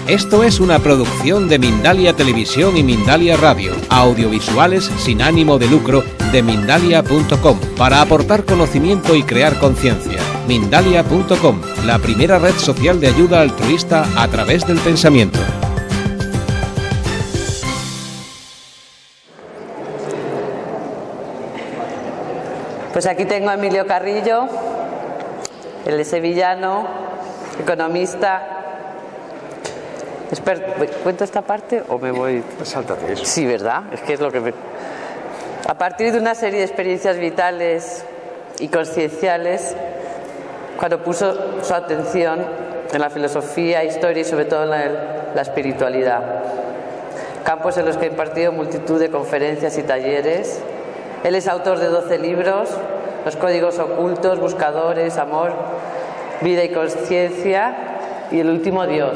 Esto es una producción de Mindalia Televisión y Mindalia Radio, audiovisuales sin ánimo de lucro de Mindalia.com, para aportar conocimiento y crear conciencia. Mindalia.com, la primera red social de ayuda altruista a través del pensamiento. Pues aquí tengo a Emilio Carrillo, él es sevillano, economista. ¿Cuento esta parte o me voy? Sáltate eso. Sí, ¿verdad? Es que es lo que me... A partir de una serie de experiencias vitales y conscienciales, cuando puso su atención en la filosofía, historia y sobre todo en la espiritualidad. Campos en los que ha impartido multitud de conferencias y talleres. Él es autor de 12 libros, Los códigos ocultos, Buscadores, Amor, Vida y Conciencia y el último, Dios.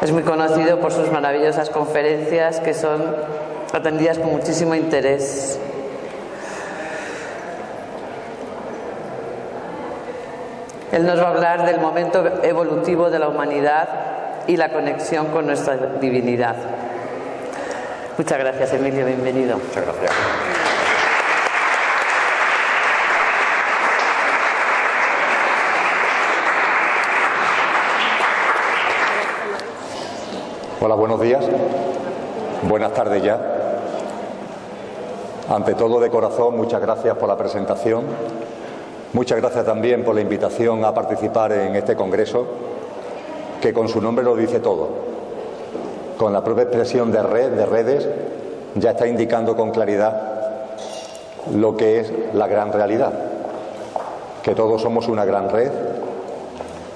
Es muy conocido por sus maravillosas conferencias que son atendidas con muchísimo interés. Él nos va a hablar del momento evolutivo de la humanidad y la conexión con nuestra divinidad. Muchas gracias, Emilio, bienvenido. Muchas gracias. Hola, buenos días. Buenas tardes ya. Ante todo, de corazón, muchas gracias por la presentación. Muchas gracias también por la invitación a participar en este congreso, que con su nombre lo dice todo. Con la propia expresión de red, de redes, ya está indicando con claridad lo que es la gran realidad. Que todos somos una gran red,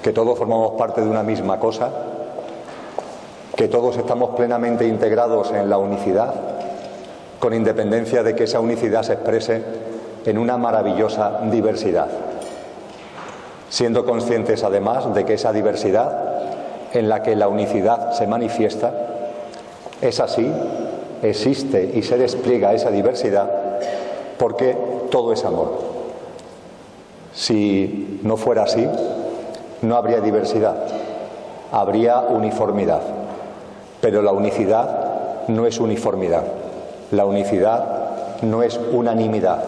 que todos formamos parte de una misma cosa, que todos estamos plenamente integrados en la unicidad, con independencia de que esa unicidad se exprese en una maravillosa diversidad, siendo conscientes además de que esa diversidad en la que la unicidad se manifiesta es así, existe y se despliega esa diversidad porque todo es amor. Si no fuera así, no habría diversidad, habría uniformidad. Pero la unicidad no es uniformidad, la unicidad no es unanimidad.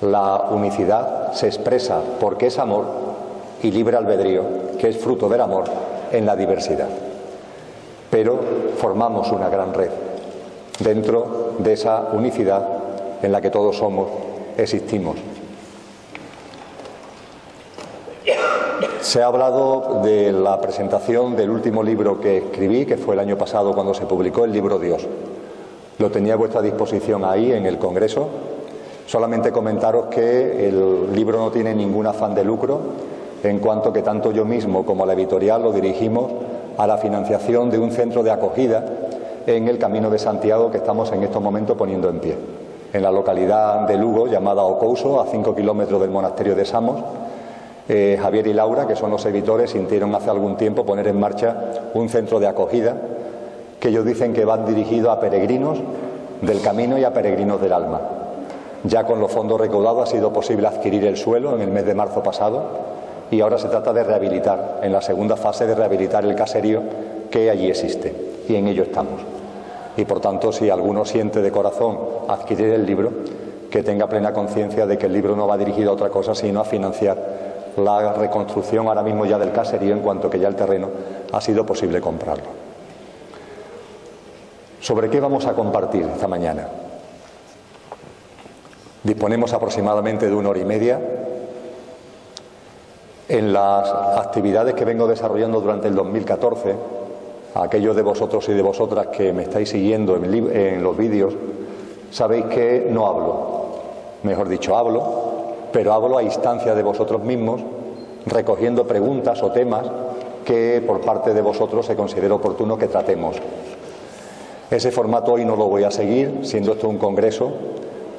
La unicidad se expresa porque es amor y libre albedrío, que es fruto del amor en la diversidad. Pero formamos una gran red dentro de esa unicidad en la que todos somos, existimos. Se ha hablado de la presentación del último libro que escribí, que fue el año pasado cuando se publicó, el libro Dios. Lo tenía a vuestra disposición ahí en el Congreso. Solamente comentaros que el libro no tiene ningún afán de lucro, en cuanto que tanto yo mismo como la editorial lo dirigimos a la financiación de un centro de acogida en el Camino de Santiago que estamos en estos momentos poniendo en pie, en la localidad de Lugo llamada Ocouso, a 5 kilómetros del monasterio de Samos. Javier y Laura, que son los editores, sintieron hace algún tiempo poner en marcha un centro de acogida que ellos dicen que va dirigido a peregrinos del camino y a peregrinos del alma. Ya con los fondos recaudados ha sido posible adquirir el suelo en el mes de marzo pasado y ahora se trata de rehabilitar, en la segunda fase de rehabilitar el caserío que allí existe, y en ello estamos. Y por tanto, si alguno siente de corazón adquirir el libro, que tenga plena conciencia de que el libro no va dirigido a otra cosa sino a financiar la reconstrucción ahora mismo ya del caserío, en cuanto que ya el terreno ha sido posible comprarlo. ¿Sobre qué vamos a compartir esta mañana? Disponemos aproximadamente de 1 hora y media. En las actividades que vengo desarrollando durante el 2014, a aquellos de vosotros y de vosotras que me estáis siguiendo en los vídeos, sabéis que no hablo. Mejor dicho, hablo, pero hablo a instancia de vosotros mismos, recogiendo preguntas o temas que por parte de vosotros se considera oportuno que tratemos. Ese formato hoy no lo voy a seguir, siendo esto un congreso.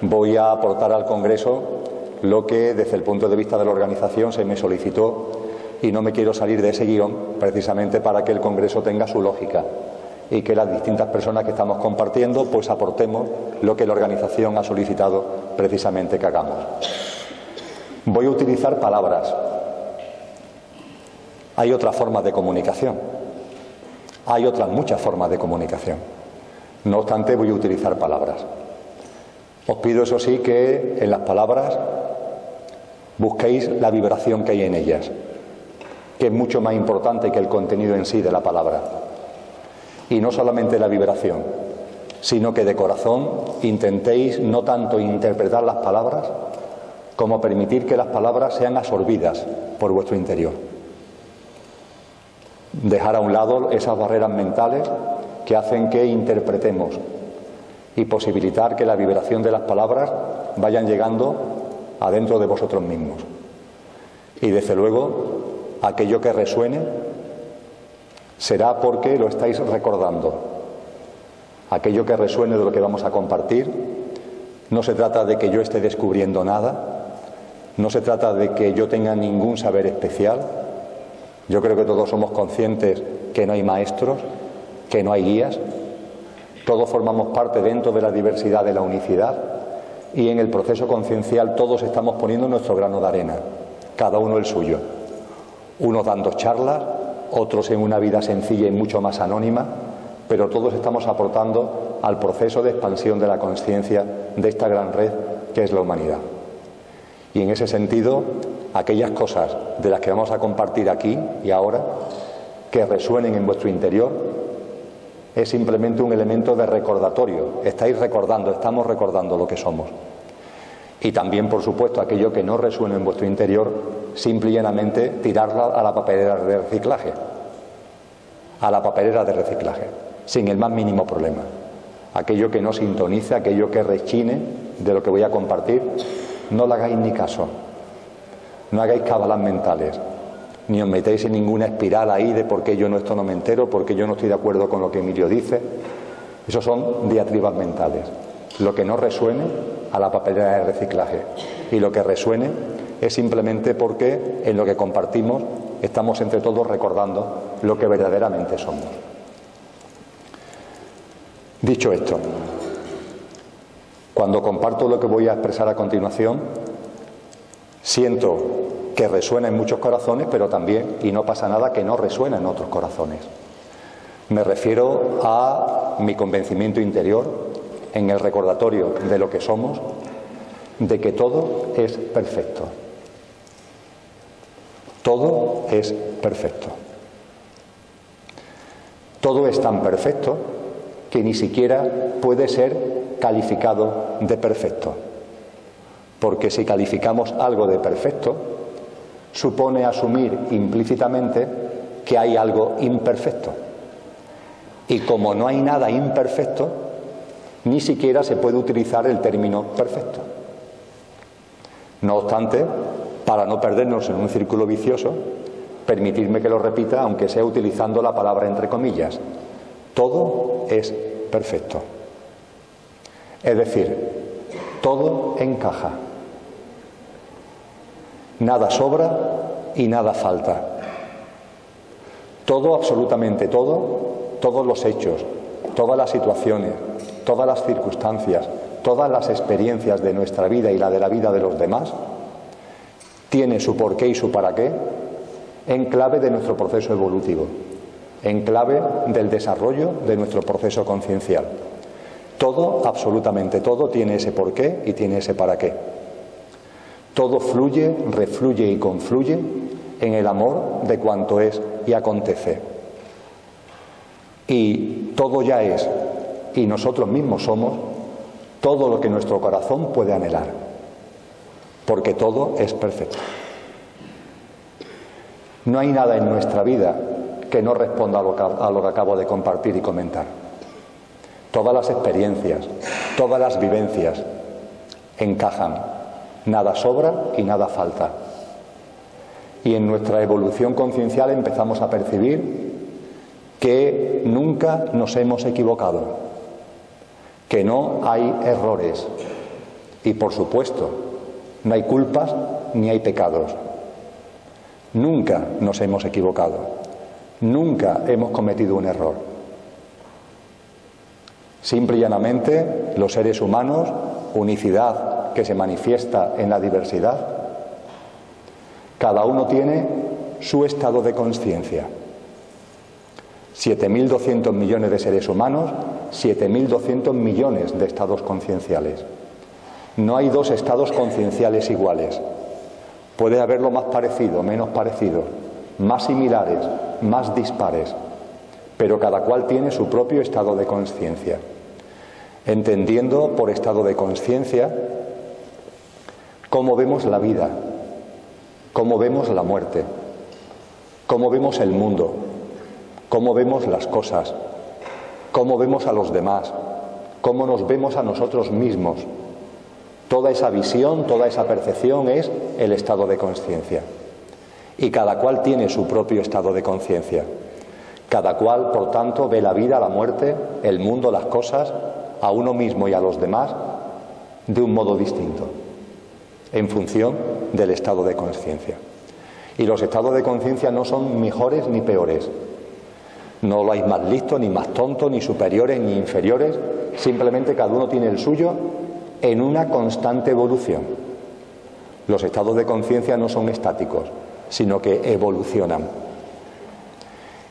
Voy a aportar al congreso lo que desde el punto de vista de la organización se me solicitó, y no me quiero salir de ese guión precisamente para que el congreso tenga su lógica y que las distintas personas que estamos compartiendo pues aportemos lo que la organización ha solicitado precisamente que hagamos. Voy a utilizar palabras Hay otras formas de comunicación. Hay otras muchas formas de comunicación. No obstante, voy a utilizar palabras. Os pido, eso sí, que en las palabras busquéis la vibración que hay en ellas, que es mucho más importante que el contenido en sí de la palabra. Y no solamente la vibración, sino que de corazón intentéis no tanto interpretar las palabras como permitir que las palabras sean absorbidas por vuestro interior. Dejar a un lado esas barreras mentales que hacen que interpretemos y posibilitar que la vibración de las palabras vayan llegando adentro de vosotros mismos. Y desde luego, aquello que resuene será porque lo estáis recordando. Aquello que resuene de lo que vamos a compartir, no se trata de que yo esté descubriendo nada, no se trata de que yo tenga ningún saber especial. Yo creo que todos somos conscientes que no hay maestros, que no hay guías. Todos formamos parte dentro de la diversidad de la unicidad y en el proceso conciencial todos estamos poniendo nuestro grano de arena, cada uno el suyo. Unos dando charlas, otros en una vida sencilla y mucho más anónima, pero todos estamos aportando al proceso de expansión de la conciencia de esta gran red que es la humanidad. Y en ese sentido, aquellas cosas de las que vamos a compartir aquí y ahora, que resuenen en vuestro interior, es simplemente un elemento de recordatorio. Estáis recordando, estamos recordando lo que somos. Y también, por supuesto, aquello que no resuene en vuestro interior, simple y llanamente tirarla a la papelera de reciclaje. A la papelera de reciclaje, sin el más mínimo problema. Aquello que no sintonice, aquello que rechine de lo que voy a compartir, no le hagáis ni caso. No hagáis cábalas mentales, ni os metéis en ninguna espiral ahí de por qué yo esto no me entero, por qué yo no estoy de acuerdo con lo que Emilio dice. Esos son diatribas mentales. Lo que no resuene, a la papelera de reciclaje. Y lo que resuene es simplemente porque en lo que compartimos estamos entre todos recordando lo que verdaderamente somos. Dicho esto, cuando comparto lo que voy a expresar a continuación, siento que resuena en muchos corazones, pero también, y no pasa nada, que no resuena en otros corazones. Me refiero a mi convencimiento interior, en el recordatorio de lo que somos, de que todo es perfecto. Todo es perfecto. Todo es tan perfecto que ni siquiera puede ser calificado de perfecto. Porque si calificamos algo de perfecto, supone asumir implícitamente que hay algo imperfecto. Y como no hay nada imperfecto, ni siquiera se puede utilizar el término perfecto. No obstante, para no perdernos en un círculo vicioso, permitidme que lo repita, aunque sea utilizando la palabra entre comillas. Todo es perfecto. Es decir, todo encaja. Nada sobra y nada falta. Todo, absolutamente todo, todos los hechos, todas las situaciones, todas las circunstancias, todas las experiencias de nuestra vida y la de la vida de los demás, tiene su porqué y su para qué en clave de nuestro proceso evolutivo, en clave del desarrollo de nuestro proceso conciencial. Todo, absolutamente todo, tiene ese porqué y tiene ese para qué. Todo fluye, refluye y confluye en el amor de cuanto es y acontece. Y todo ya es, y nosotros mismos somos, todo lo que nuestro corazón puede anhelar, porque todo es perfecto. No hay nada en nuestra vida que no responda a lo que acabo de compartir y comentar. Todas las experiencias, todas las vivencias encajan, nada sobra y nada falta. Y en nuestra evolución conciencial empezamos a percibir que nunca nos hemos equivocado, que no hay errores y, por supuesto, no hay culpas ni hay pecados. Nunca nos hemos equivocado, nunca hemos cometido un error. Simple y llanamente, los seres humanos, unicidad que se manifiesta en la diversidad, cada uno tiene su estado de conciencia. 7.200 millones de seres humanos, 7.200 millones de estados concienciales. No hay dos estados concienciales iguales. Puede haberlo más parecido, menos parecido, más similares, más dispares, pero cada cual tiene su propio estado de conciencia. Entendiendo por estado de conciencia cómo vemos la vida, cómo vemos la muerte, cómo vemos el mundo, cómo vemos las cosas, cómo vemos a los demás, cómo nos vemos a nosotros mismos. Toda esa visión, toda esa percepción es el estado de conciencia. Y cada cual tiene su propio estado de conciencia. Cada cual, por tanto, ve la vida, la muerte, el mundo, las cosas, a uno mismo y a los demás de un modo distinto, en función del estado de conciencia. Y los estados de conciencia no son mejores ni peores. No lo hay más listo, ni más tonto, ni superiores, ni inferiores. Simplemente cada uno tiene el suyo en una constante evolución. Los estados de conciencia no son estáticos, sino que evolucionan.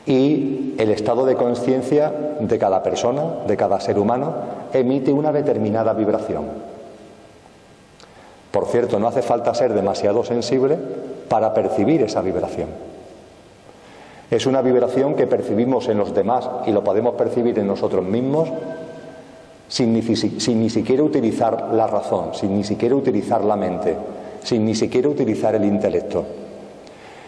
Y el estado de conciencia de cada persona, de cada ser humano, emite una determinada vibración. Por cierto, no hace falta ser demasiado sensible para percibir esa vibración. Es una vibración que percibimos en los demás y lo podemos percibir en nosotros mismos sin ni siquiera utilizar la razón, sin ni siquiera utilizar la mente, sin ni siquiera utilizar el intelecto.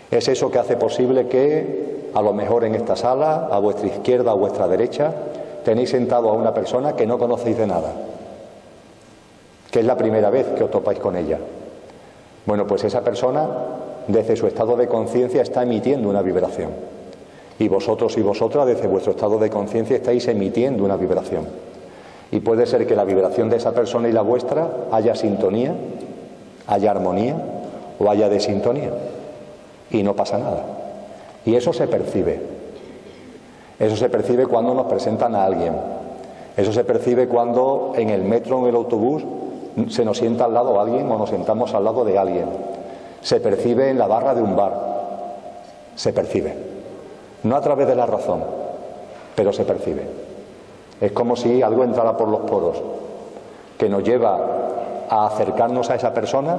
Es eso que hace posible que, a lo mejor en esta sala, a vuestra izquierda o a vuestra derecha, tenéis sentado a una persona que no conocéis de nada, que es la primera vez que os topáis con ella. Bueno, pues esa persona, desde su estado de conciencia, está emitiendo una vibración. Y vosotros y vosotras, desde vuestro estado de conciencia, estáis emitiendo una vibración. Y puede ser que la vibración de esa persona y la vuestra haya sintonía, haya armonía o haya desintonía. Y no pasa nada. Y eso se percibe. Eso se percibe cuando nos presentan a alguien. Eso se percibe cuando en el metro o en el autobús se nos sienta al lado alguien o nos sentamos al lado de alguien. Se percibe en la barra de un bar. Se percibe. No a través de la razón, pero se percibe. Es como si algo entrara por los poros, que nos lleva a acercarnos a esa persona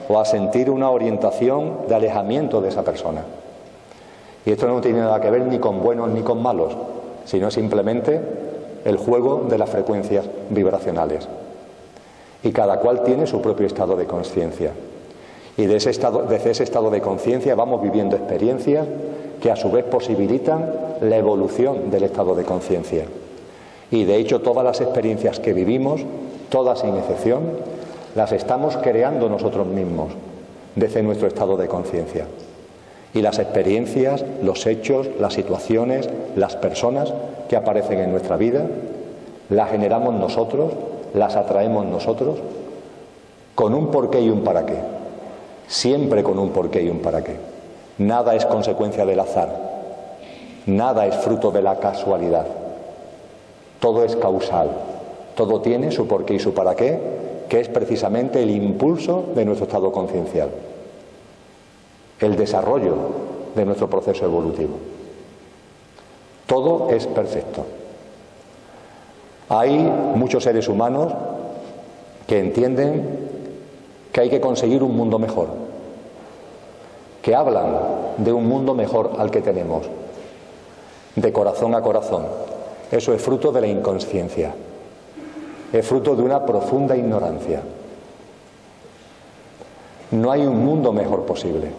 o a sentir una orientación de alejamiento de esa persona. Y esto no tiene nada que ver ni con buenos ni con malos, sino simplemente el juego de las frecuencias vibracionales. Y cada cual tiene su propio estado de conciencia. Y desde ese estado de conciencia vamos viviendo experiencias que a su vez posibilitan la evolución del estado de conciencia. Y de hecho todas las experiencias que vivimos, todas sin excepción, las estamos creando nosotros mismos desde nuestro estado de conciencia. Y las experiencias, los hechos, las situaciones, las personas que aparecen en nuestra vida, las generamos nosotros, las atraemos nosotros, con un porqué y un para qué. Siempre con un porqué y un para qué. Nada es consecuencia del azar. Nada es fruto de la casualidad. Todo es causal. Todo tiene su porqué y su para qué, que es precisamente el impulso de nuestro estado conciencial. El desarrollo de nuestro proceso evolutivo. Todo es perfecto. Hay muchos seres humanos que entienden que hay que conseguir un mundo mejor, que hablan de un mundo mejor al que tenemos, de corazón a corazón. Eso es fruto de la inconsciencia, es fruto de una profunda ignorancia. No hay un mundo mejor posible,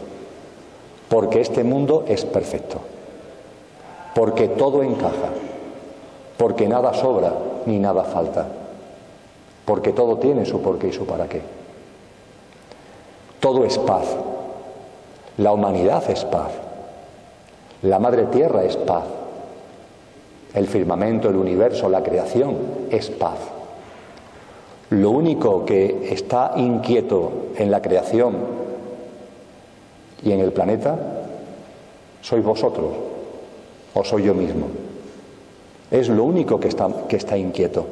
porque este mundo es perfecto, porque todo encaja, porque nada sobra ni nada falta, porque todo tiene su porqué y su para qué. Todo es paz. La humanidad es paz. La madre tierra es paz. El firmamento, el universo, la creación es paz. Lo único que está inquieto en la creación y en el planeta sois vosotros o soy yo mismo. Es lo único que está inquieto.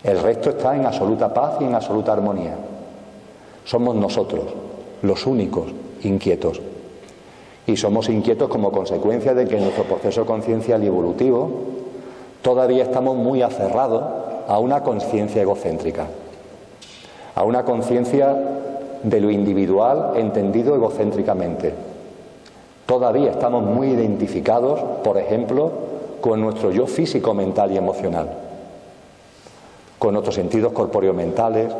El resto está en absoluta paz y en absoluta armonía. Somos nosotros los únicos inquietos. Y somos inquietos como consecuencia de que en nuestro proceso conciencial y evolutivo todavía estamos muy aferrados a una conciencia egocéntrica, a una conciencia de lo individual entendido egocéntricamente. Todavía estamos muy identificados, por ejemplo, con nuestro yo físico, mental y emocional, con nuestros sentidos corpóreo-mentales,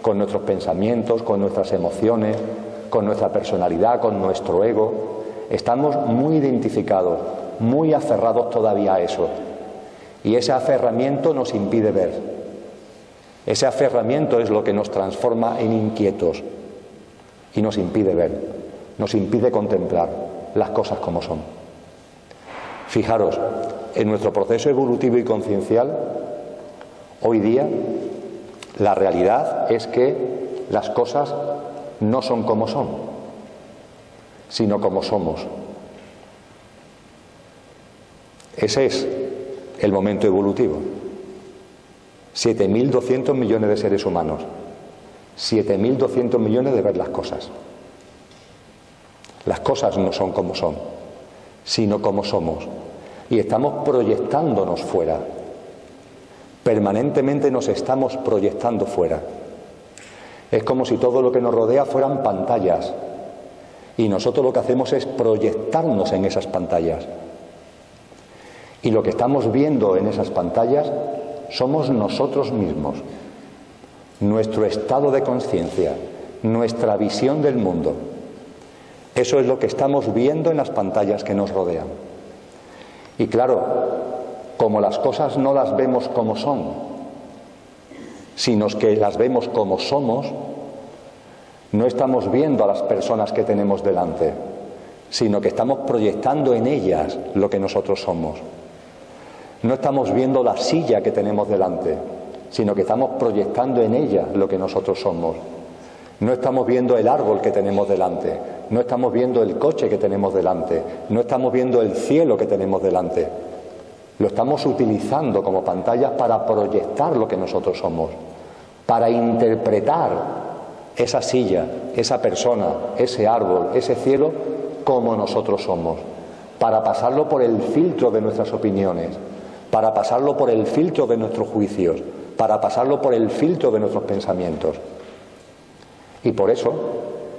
con nuestros pensamientos, con nuestras emociones, con nuestra personalidad, con nuestro ego. Estamos muy identificados, muy aferrados todavía a eso. Y ese aferramiento nos impide ver. Ese aferramiento es lo que nos transforma en inquietos y nos impide ver, nos impide contemplar las cosas como son. Fijaros, en nuestro proceso evolutivo y conciencial, hoy día, la realidad es que las cosas no son como son, sino como somos. Ese es el momento evolutivo. 7.200 millones de seres humanos, 7.200 millones de ver las cosas. Las cosas no son como son, sino como somos. Y estamos proyectándonos fuera. Permanentemente nos estamos proyectando fuera. Es como si todo lo que nos rodea fueran pantallas. Y nosotros lo que hacemos es proyectarnos en esas pantallas. Y lo que estamos viendo en esas pantallas somos nosotros mismos. Nuestro estado de conciencia, nuestra visión del mundo. Eso es lo que estamos viendo en las pantallas que nos rodean. Y claro, como las cosas no las vemos como son, sino que las vemos como somos, no estamos viendo a las personas que tenemos delante, sino que estamos proyectando en ellas lo que nosotros somos. No estamos viendo la silla que tenemos delante, sino que estamos proyectando en ella lo que nosotros somos. No estamos viendo el árbol que tenemos delante, no estamos viendo el coche que tenemos delante, no estamos viendo el cielo que tenemos delante. Lo estamos utilizando como pantallas para proyectar lo que nosotros somos, para interpretar esa silla, esa persona, ese árbol, ese cielo como nosotros somos, para pasarlo por el filtro de nuestras opiniones, para pasarlo por el filtro de nuestros juicios, para pasarlo por el filtro de nuestros pensamientos. Y por eso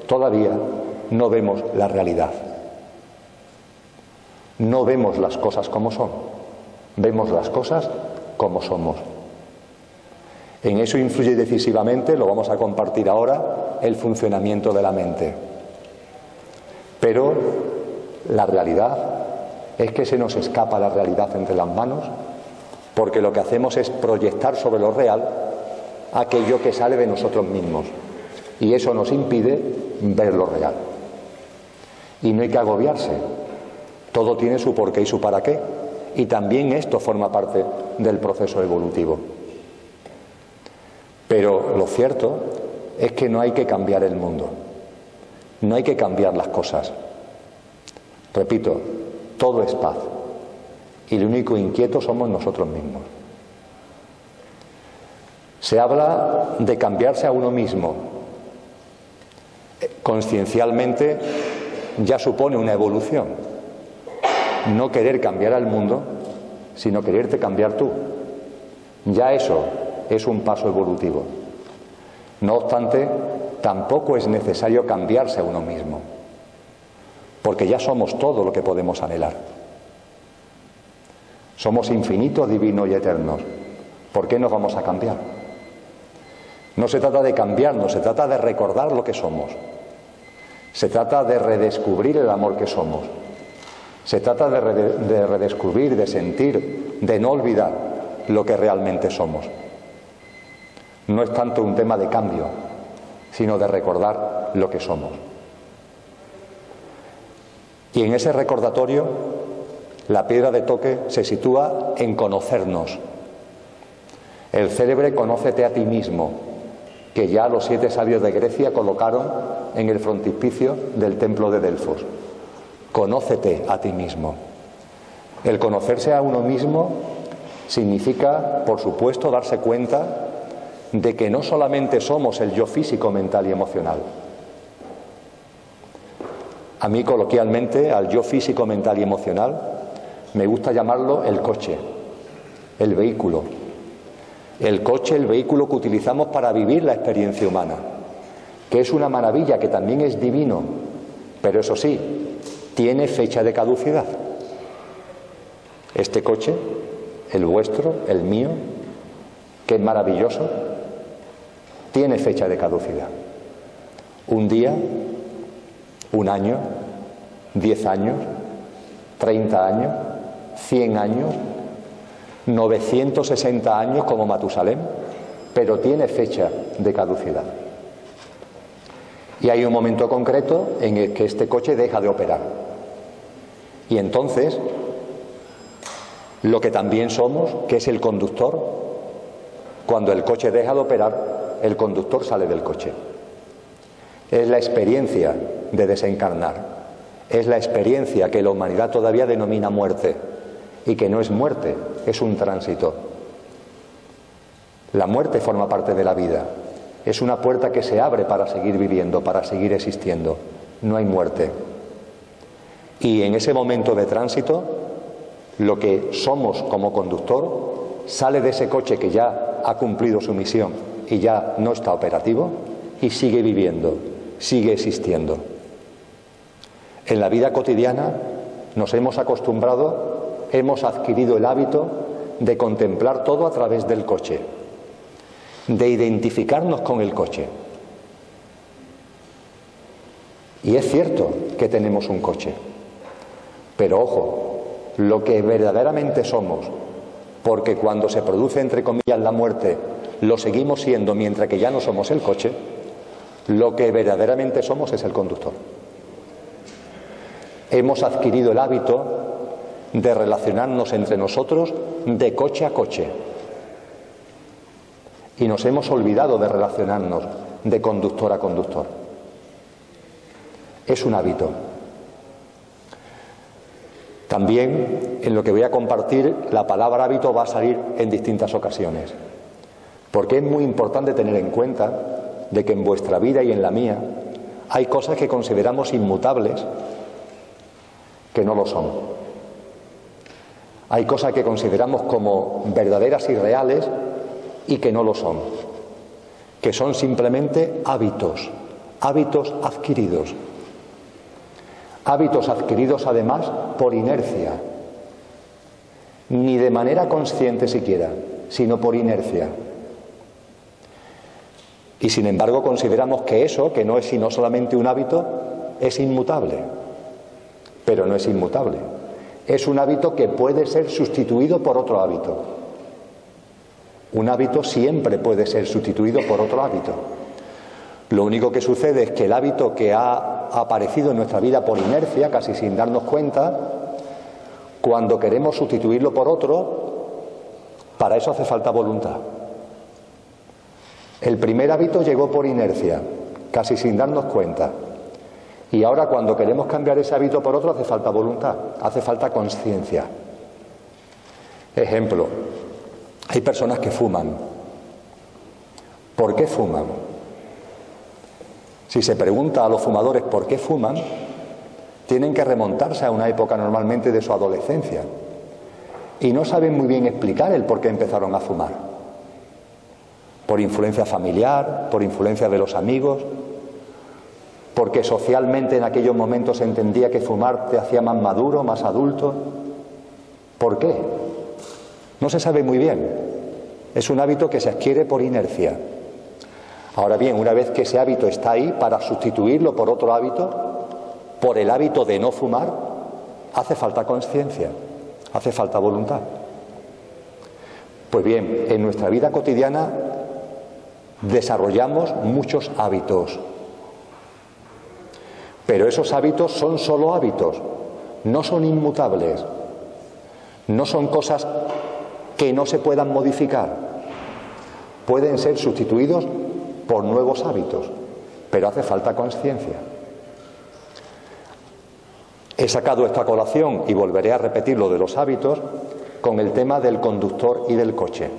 todavía no vemos la realidad. No vemos las cosas como son, vemos las cosas como somos. En eso influye decisivamente, lo vamos a compartir ahora, el funcionamiento de la mente. Pero la realidad es que se nos escapa la realidad entre las manos, porque lo que hacemos es proyectar sobre lo real aquello que sale de nosotros mismos. Y eso nos impide ver lo real. Y no hay que agobiarse. Todo tiene su porqué y su para qué. Y también esto forma parte del proceso evolutivo. Pero lo cierto es que no hay que cambiar el mundo. No hay que cambiar las cosas. Repito, todo es paz. Y el único inquieto somos nosotros mismos. Se habla de cambiarse a uno mismo. Consciencialmente ya supone una evolución. No querer cambiar al mundo, sino quererte cambiar tú. Ya eso es un paso evolutivo. No obstante, tampoco es necesario cambiarse a uno mismo, porque ya somos todo lo que podemos anhelar. Somos infinitos, divinos y eternos. ¿Por qué nos vamos a cambiar? No se trata de cambiarnos, se trata de recordar lo que somos. Se trata de redescubrir el amor que somos. Se trata de redescubrir, de sentir, de no olvidar lo que realmente somos. No es tanto un tema de cambio, sino de recordar lo que somos. Y en ese recordatorio, la piedra de toque se sitúa en conocernos. El célebre "Conócete a ti mismo", que ya los 7 sabios de Grecia colocaron en el frontispicio del templo de Delfos. Conócete a ti mismo. El conocerse a uno mismo significa, por supuesto, darse cuenta de que no solamente somos el yo físico, mental y emocional. A mí, coloquialmente, al yo físico, mental y emocional, me gusta llamarlo el coche, el vehículo. El coche, el vehículo que utilizamos para vivir la experiencia humana, que es una maravilla, que también es divino, pero eso sí, tiene fecha de caducidad. Este coche, el vuestro, el mío, que es maravilloso, tiene fecha de caducidad. Un día, un año, 10 años, 30 años, 100 años, 960 años como Matusalén, pero tiene fecha de caducidad. Y hay un momento concreto en el que este coche deja de operar. Y entonces, lo que también somos, que es el conductor, cuando el coche deja de operar, el conductor sale del coche. Es la experiencia de desencarnar. Es la experiencia que la humanidad todavía denomina muerte, y que no es muerte, es un tránsito. La muerte forma parte de la vida. Es una puerta que se abre para seguir viviendo, para seguir existiendo. No hay muerte. Y en ese momento de tránsito, lo que somos como conductor sale de ese coche que ya ha cumplido su misión y ya no está operativo, y sigue viviendo, sigue existiendo. En la vida cotidiana nos hemos acostumbrado, hemos adquirido el hábito de contemplar todo a través del coche, de identificarnos con el coche. Y es cierto que tenemos un coche, pero ojo, lo que verdaderamente somos, porque cuando se produce, entre comillas, la muerte, lo seguimos siendo mientras que ya no somos el coche, lo que verdaderamente somos es el conductor. Hemos adquirido el hábito de relacionarnos entre nosotros de coche a coche, y nos hemos olvidado de relacionarnos de conductor a conductor. Es un hábito. También, en lo que voy a compartir, la palabra hábito va a salir en distintas ocasiones, porque es muy importante tener en cuenta de que en vuestra vida y en la mía hay cosas que consideramos inmutables que no lo son. Hay cosas que consideramos como verdaderas y reales y que no lo son, que son simplemente hábitos, hábitos adquiridos. Hábitos adquiridos además por inercia, ni de manera consciente siquiera, sino por inercia. Y sin embargo consideramos que eso, que no es sino solamente un hábito, es inmutable. Pero no es inmutable. Es un hábito que puede ser sustituido por otro hábito. Un hábito siempre puede ser sustituido por otro hábito. Lo único que sucede es que el hábito que ha aparecido en nuestra vida por inercia, casi sin darnos cuenta, cuando queremos sustituirlo por otro, para eso hace falta voluntad. El primer hábito llegó por inercia, casi sin darnos cuenta. Y ahora, cuando queremos cambiar ese hábito por otro, hace falta voluntad, hace falta conciencia. Ejemplo, hay personas que fuman. ¿Por qué fuman? Si se pregunta a los fumadores por qué fuman, tienen que remontarse a una época normalmente de su adolescencia. Y no saben muy bien explicar el por qué empezaron a fumar. Por influencia familiar, por influencia de los amigos, porque socialmente en aquellos momentos se entendía que fumar te hacía más maduro, más adulto. ¿Por qué? No se sabe muy bien. Es un hábito que se adquiere por inercia. Ahora bien, una vez que ese hábito está ahí, para sustituirlo por otro hábito, por el hábito de no fumar, hace falta conciencia, hace falta voluntad. Pues bien, en nuestra vida cotidiana desarrollamos muchos hábitos. Pero esos hábitos son solo hábitos, no son inmutables, no son cosas que no se puedan modificar. Pueden ser sustituidos por nuevos hábitos, pero hace falta conciencia. He sacado esta colación y volveré a repetir lo de los hábitos con el tema del conductor y del coche.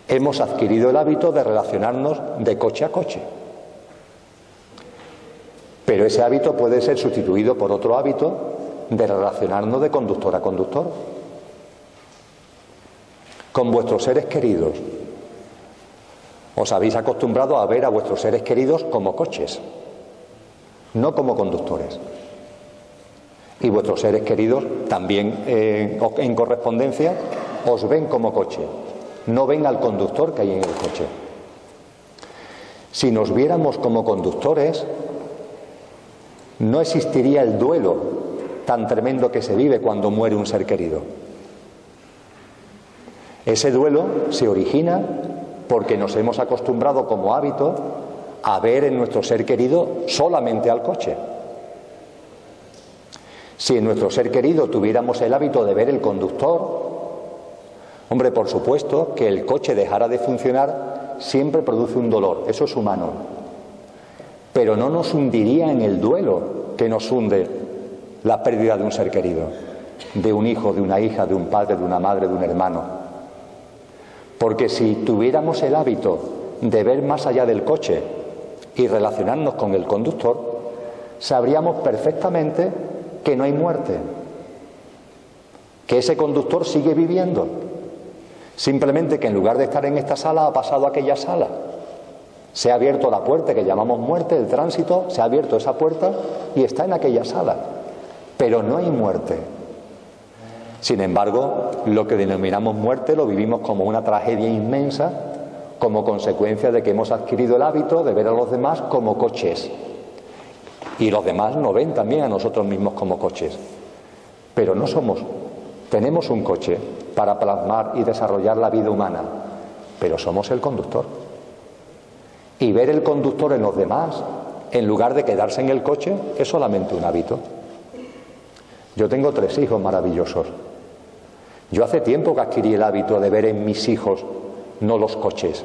Hemos adquirido el hábito de relacionarnos de coche a coche. Pero ese hábito puede ser sustituido por otro hábito de relacionarnos de conductor a conductor. Con vuestros seres queridos. Os habéis acostumbrado a ver a vuestros seres queridos como coches, no como conductores. Y vuestros seres queridos también en correspondencia os ven como coche, no ven al conductor que hay en el coche. Si nos viéramos como conductores, no existiría el duelo tan tremendo que se vive cuando muere un ser querido. Ese duelo se origina porque nos hemos acostumbrado como hábito a ver en nuestro ser querido solamente al coche. Si en nuestro ser querido tuviéramos el hábito de ver el conductor, hombre, por supuesto que el coche dejara de funcionar siempre produce un dolor, eso es humano. Pero no nos hundiría en el duelo que nos hunde la pérdida de un ser querido, de un hijo, de una hija, de un padre, de una madre, de un hermano. Porque si tuviéramos el hábito de ver más allá del coche y relacionarnos con el conductor, sabríamos perfectamente que no hay muerte, que ese conductor sigue viviendo, simplemente que en lugar de estar en esta sala ha pasado a aquella sala. Se ha abierto la puerta que llamamos muerte, el tránsito, se ha abierto esa puerta y está en aquella sala, pero no hay muerte. Sin embargo, lo que denominamos muerte lo vivimos como una tragedia inmensa, como consecuencia de que hemos adquirido el hábito de ver a los demás como coches. Y los demás nos ven también a nosotros mismos como coches. Pero no somos. Tenemos un coche para plasmar y desarrollar la vida humana, pero somos el conductor. Y ver el conductor en los demás, en lugar de quedarse en el coche, es solamente un hábito. Yo tengo 3 hijos maravillosos. Yo hace tiempo que adquirí el hábito de ver en mis hijos no los coches.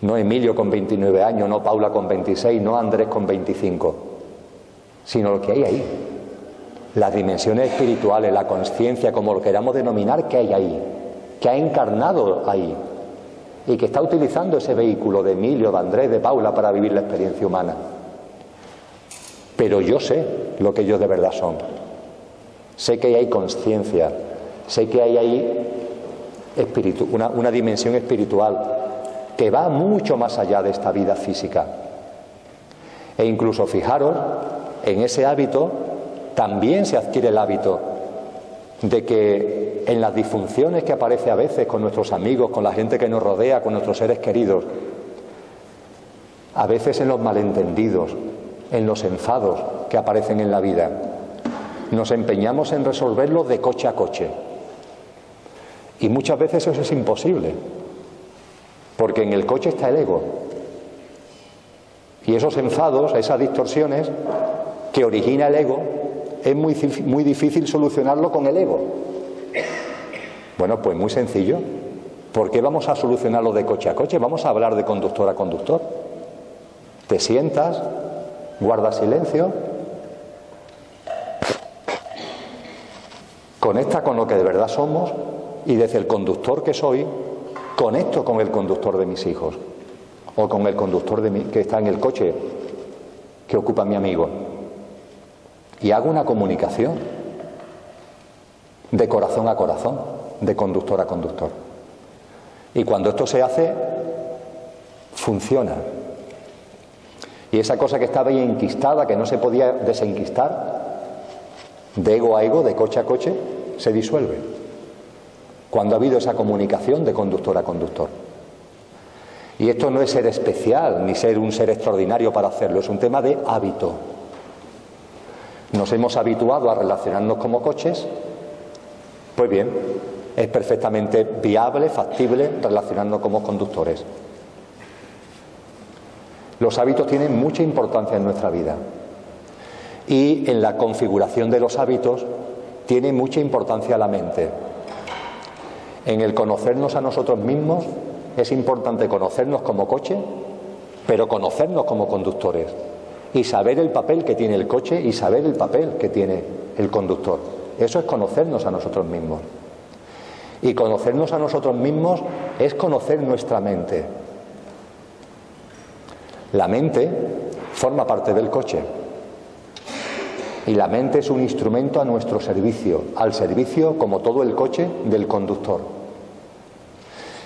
No Emilio con 29 años, no Paula con 26, no Andrés con 25, sino lo que hay ahí. Las dimensiones espirituales, la consciencia, como lo queramos denominar, que hay ahí, que ha encarnado ahí y que está utilizando ese vehículo de Emilio, de Andrés, de Paula para vivir la experiencia humana. Pero yo sé lo que ellos de verdad son. Sé que hay consciencia, sé que hay ahí una dimensión espiritual que va mucho más allá de esta vida física. E incluso, fijaros, en ese hábito también se adquiere el hábito de que en las disfunciones que aparece a veces con nuestros amigos, con la gente que nos rodea, con nuestros seres queridos, a veces en los malentendidos, en los enfados que aparecen en la vida, nos empeñamos en resolverlos de coche a coche. Y muchas veces eso es imposible, porque en el coche está el ego. Y esos enfados, esas distorsiones que origina el ego, es muy difícil solucionarlo con el ego. Bueno, pues muy sencillo. ¿Por qué vamos a solucionarlo de coche a coche? Vamos a hablar de conductor a conductor. Te sientas, guardas silencio, conecta con lo que de verdad somos y desde el conductor que soy, conecto con el conductor de mis hijos o con el conductor que está en el coche que ocupa mi amigo y hago una comunicación de corazón a corazón, de conductor a conductor. Y cuando esto se hace, funciona. Y esa cosa que estaba ahí enquistada, que no se podía desenquistar, de ego a ego, de coche a coche, se disuelve cuando ha habido esa comunicación de conductor a conductor. Y esto no es ser especial ni ser un ser extraordinario para hacerlo, es un tema de hábito. Nos hemos habituado a relacionarnos como coches, pues bien, es perfectamente viable, factible relacionarnos como conductores. Los hábitos tienen mucha importancia en nuestra vida y en la configuración de los hábitos tiene mucha importancia la mente. En el conocernos a nosotros mismos es importante conocernos como coche, pero conocernos como conductores y saber el papel que tiene el coche y saber el papel que tiene el conductor. Eso es conocernos a nosotros mismos. Y conocernos a nosotros mismos es conocer nuestra mente. La mente forma parte del coche. Y la mente es un instrumento a nuestro servicio, al servicio, como todo el coche, del conductor.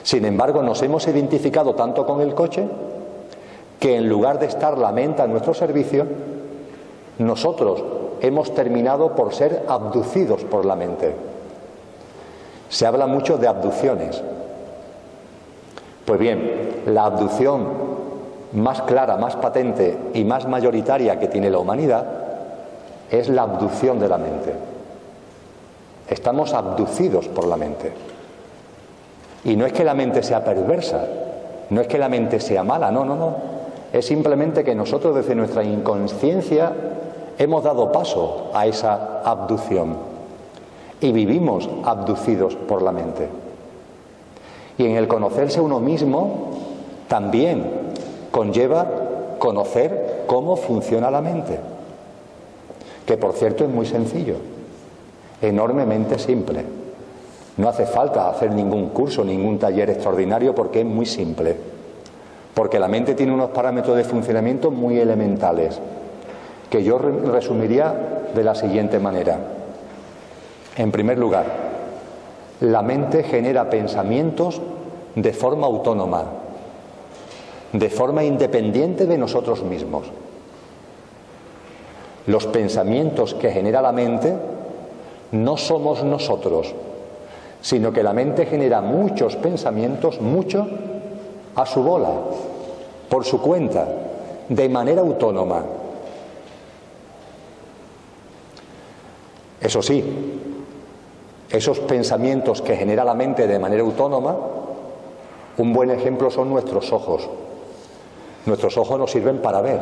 Sin embargo, nos hemos identificado tanto con el coche que en lugar de estar la mente a nuestro servicio, nosotros hemos terminado por ser abducidos por la mente. Se habla mucho de abducciones. Pues bien, la abducción más clara, más patente y más mayoritaria que tiene la humanidad es la abducción de la mente. Estamos abducidos por la mente. Y no es que la mente sea perversa, no es que la mente sea mala, no. Es simplemente que nosotros desde nuestra inconsciencia hemos dado paso a esa abducción y vivimos abducidos por la mente. Y en el conocerse uno mismo también conlleva conocer cómo funciona la mente, que por cierto es muy sencillo, enormemente simple. No hace falta hacer ningún curso, ningún taller extraordinario, porque es muy simple. Porque la mente tiene unos parámetros de funcionamiento muy elementales, que yo resumiría de la siguiente manera. En primer lugar, la mente genera pensamientos de forma autónoma, de forma independiente de nosotros mismos. Los pensamientos que genera la mente no somos nosotros, sino que la mente genera muchos pensamientos, mucho, a su bola, por su cuenta, de manera autónoma. Eso sí, esos pensamientos que genera la mente de manera autónoma, un buen ejemplo son nuestros ojos. Nuestros ojos nos sirven para ver,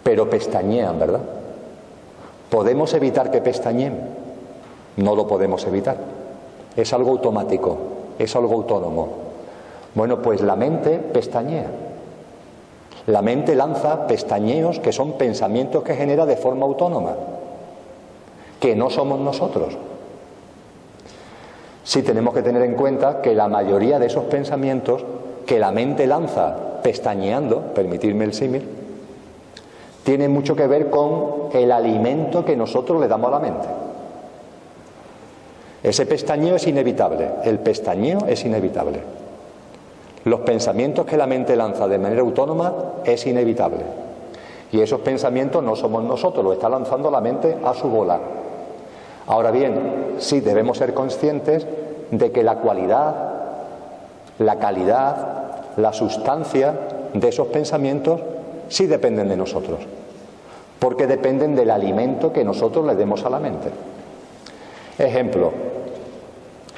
pero pestañean, ¿verdad? ¿Podemos evitar que pestañeen? No lo podemos evitar. Es algo automático, es algo autónomo. Bueno, pues la mente pestañea. La mente lanza pestañeos que son pensamientos que genera de forma autónoma, que no somos nosotros. Sí tenemos que tener en cuenta que la mayoría de esos pensamientos que la mente lanza pestañeando, permitirme el símil, tienen mucho que ver con el alimento que nosotros le damos a la mente. Ese pestañeo es inevitable, el pestañeo es inevitable. Los pensamientos que la mente lanza de manera autónoma es inevitable. Y esos pensamientos no somos nosotros, lo está lanzando la mente a su bola. Ahora bien, sí debemos ser conscientes de que la cualidad, la calidad, la sustancia de esos pensamientos sí dependen de nosotros, porque dependen del alimento que nosotros le demos a la mente. Ejemplo,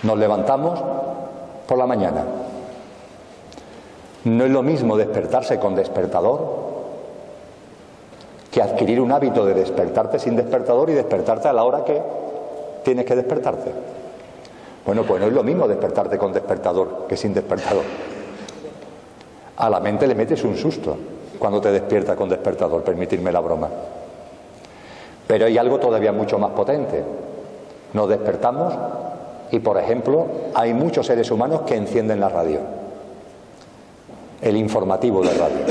nos levantamos por la mañana. No es lo mismo despertarse con despertador que adquirir un hábito de despertarte sin despertador y despertarte a la hora que tienes que despertarte. Bueno, pues no es lo mismo despertarte con despertador que sin despertador. A la mente le metes un susto cuando te despierta con despertador, permitirme la broma. Pero hay algo todavía mucho más potente. Nos despertamos y, por ejemplo, hay muchos seres humanos que encienden la radio, el informativo de radio.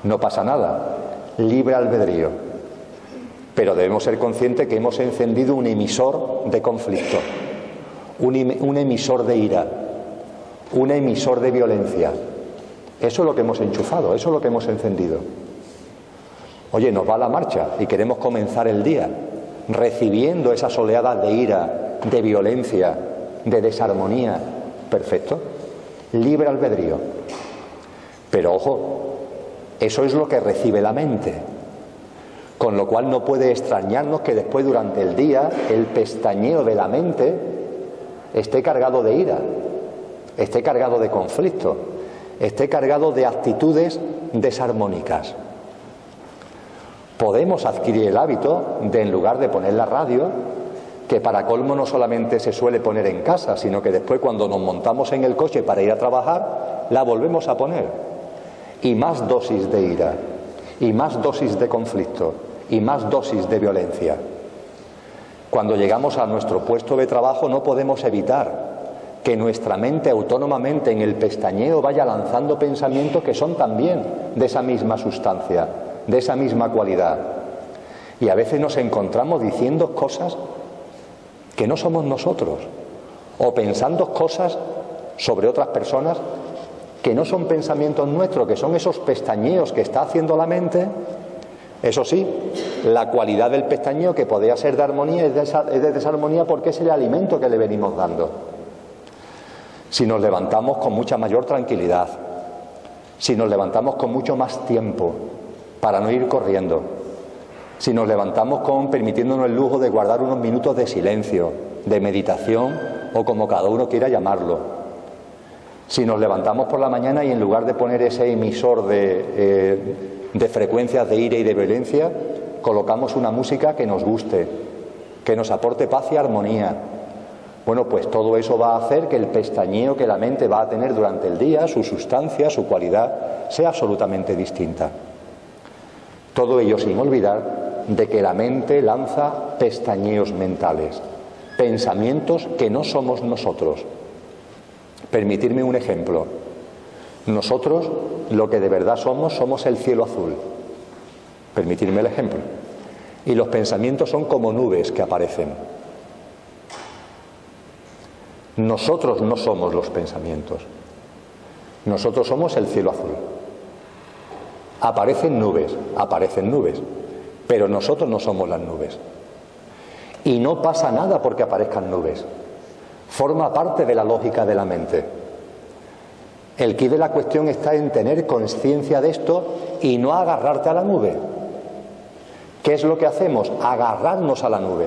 No pasa nada, libre albedrío. Pero debemos ser conscientes que hemos encendido un emisor de conflicto, un emisor de ira, un emisor de violencia. Eso es lo que hemos enchufado, eso es lo que hemos encendido. Oye, nos va la marcha y queremos comenzar el día recibiendo esas oleadas de ira, de violencia, de desarmonía. Perfecto, libre albedrío. Pero ojo, eso es lo que recibe la mente. Con lo cual no puede extrañarnos que después durante el día el pestañeo de la mente esté cargado de ira, esté cargado de conflicto, esté cargado de actitudes desarmónicas. Podemos adquirir el hábito de, en lugar de poner la radio, que para colmo no solamente se suele poner en casa, sino que después cuando nos montamos en el coche para ir a trabajar, la volvemos a poner. Y más dosis de ira, y más dosis de conflicto, y más dosis de violencia. Cuando llegamos a nuestro puesto de trabajo no podemos evitar que nuestra mente autónomamente en el pestañeo vaya lanzando pensamientos que son también de esa misma sustancia, de esa misma cualidad. Y a veces nos encontramos diciendo cosas que no somos nosotros, o pensando cosas sobre otras personas que no son pensamientos nuestros, que son esos pestañeos que está haciendo la mente. Eso sí, la cualidad del pestañeo, que podría ser de armonía, es de desarmonía, porque es el alimento que le venimos dando. Si nos levantamos con mucha mayor tranquilidad, si nos levantamos con mucho más tiempo para no ir corriendo, si nos levantamos permitiéndonos el lujo de guardar unos minutos de silencio, de meditación, o como cada uno quiera llamarlo, si nos levantamos por la mañana y en lugar de poner ese emisor de frecuencias de ira y de violencia, colocamos una música que nos guste, que nos aporte paz y armonía, bueno, pues todo eso va a hacer que el pestañeo que la mente va a tener durante el día, su sustancia, su cualidad, sea absolutamente distinta. Todo ello sin olvidar de que la mente lanza pestañeos mentales, pensamientos que no somos nosotros. Permitirme un ejemplo. Nosotros, lo que de verdad somos el cielo azul. Permitirme el ejemplo. Y los pensamientos son como nubes que aparecen. Nosotros no somos los pensamientos. Nosotros somos el cielo azul. Aparecen nubes, pero nosotros no somos las nubes. Y no pasa nada porque aparezcan nubes. Forma parte de la lógica de la mente. El quid de la cuestión está en tener conciencia de esto y no agarrarte a la nube. ¿Qué es lo que hacemos? Agarrarnos a la nube.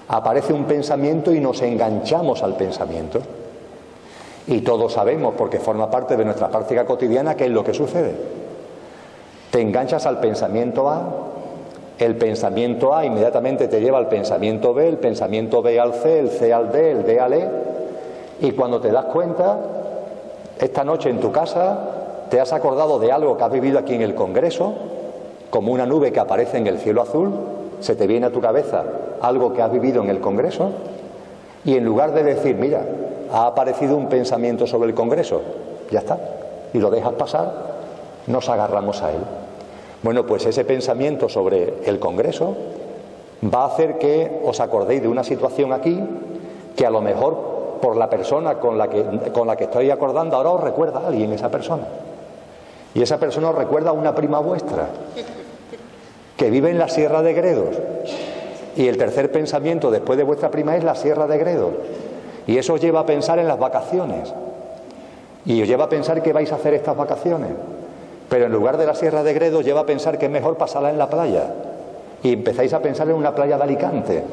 Aparece un pensamiento y nos enganchamos al pensamiento. Y todos sabemos, porque forma parte de nuestra práctica cotidiana, qué es lo que sucede. Te enganchas al pensamiento A, el pensamiento A inmediatamente te lleva al pensamiento B, el pensamiento B al C, el C al D, el D al E, y cuando te das cuenta, esta noche en tu casa te has acordado de algo que has vivido aquí en el Congreso, como una nube que aparece en el cielo azul, se te viene a tu cabeza algo que has vivido en el Congreso, y en lugar de decir, mira, ha aparecido un pensamiento sobre el Congreso, ya está, y lo dejas pasar, nos agarramos a él. Bueno, pues ese pensamiento sobre el Congreso va a hacer que os acordéis de una situación aquí que a lo mejor por la persona con la que estoy acordando ahora os recuerda a alguien, esa persona. Y esa persona os recuerda a una prima vuestra que vive en la Sierra de Gredos. Y el tercer pensamiento después de vuestra prima es la Sierra de Gredos. Y eso os lleva a pensar en las vacaciones. Y os lleva a pensar qué vais a hacer estas vacaciones. Pero en lugar de la Sierra de Gredos lleva a pensar que es mejor pasarla en la playa. Y empezáis a pensar en una playa de Alicante.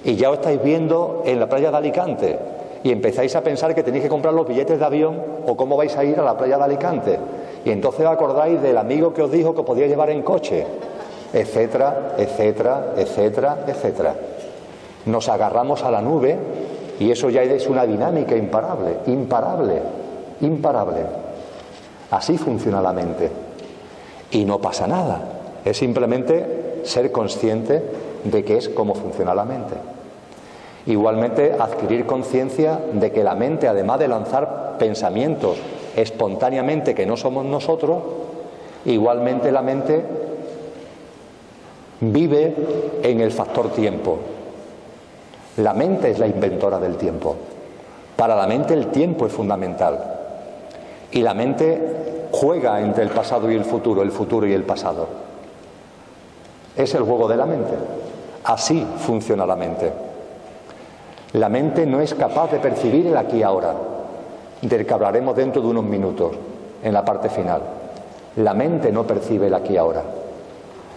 Y ya os estáis viendo en la playa de Alicante. Y empezáis a pensar que tenéis que comprar los billetes de avión o cómo vais a ir a la playa de Alicante. Y entonces os acordáis del amigo que os dijo que podía llevar en coche, etcétera, etcétera, etcétera, etcétera. Nos agarramos a la nube y eso ya es una dinámica imparable, imparable, imparable. Así funciona la mente. Y no pasa nada. Es simplemente ser consciente de que es cómo funciona la mente. Igualmente, adquirir conciencia de que la mente, además de lanzar pensamientos espontáneamente que no somos nosotros, igualmente la mente vive en el factor tiempo. La mente es la inventora del tiempo. Para la mente el tiempo es fundamental. Y la mente juega entre el pasado y el futuro y el pasado. Es el juego de la mente. Así funciona la mente. La mente no es capaz de percibir el aquí y ahora, del que hablaremos dentro de unos minutos, en la parte final. La mente no percibe el aquí y ahora.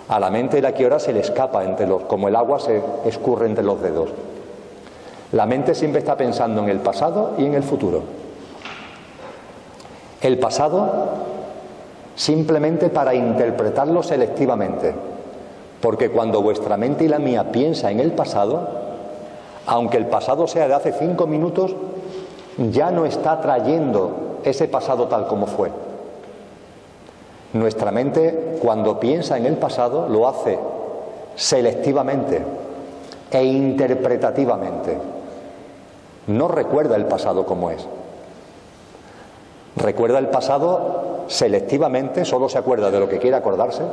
A la mente el aquí y ahora se le escapa como el agua se escurre entre los dedos. La mente siempre está pensando en el pasado y en el futuro. El pasado simplemente para interpretarlo selectivamente, porque cuando vuestra mente y la mía piensa en el pasado, aunque el pasado sea de hace 5 minutos, ya no está trayendo ese pasado tal como fue. Nuestra mente, cuando piensa en el pasado, lo hace selectivamente e interpretativamente. no recuerda el pasado como es. Recuerda el pasado selectivamente, solo se acuerda de lo que quiere acordarse,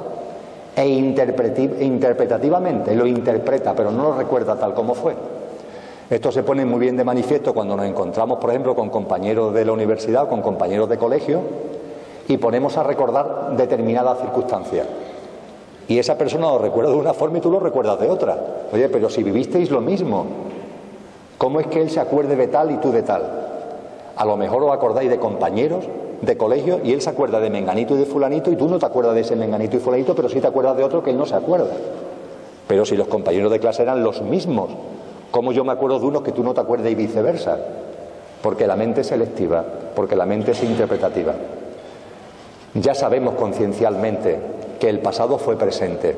e interpretativamente lo interpreta, pero no lo recuerda tal como fue. Esto se pone muy bien de manifiesto cuando nos encontramos, por ejemplo, con compañeros de la universidad o con compañeros de colegio y ponemos a recordar determinadas circunstancias. Y esa persona lo recuerda de una forma y tú lo recuerdas de otra. Oye, pero si vivisteis lo mismo, ¿cómo es que él se acuerde de tal y tú de tal? A lo mejor os acordáis de compañeros de colegio y él se acuerda de menganito y de fulanito y tú no te acuerdas de ese menganito y fulanito, pero sí te acuerdas de otro que él no se acuerda. Pero si los compañeros de clase eran los mismos, ¿cómo yo me acuerdo de unos que tú no te acuerdas y viceversa? Porque la mente es selectiva, porque la mente es interpretativa. Ya sabemos conciencialmente que el pasado fue presente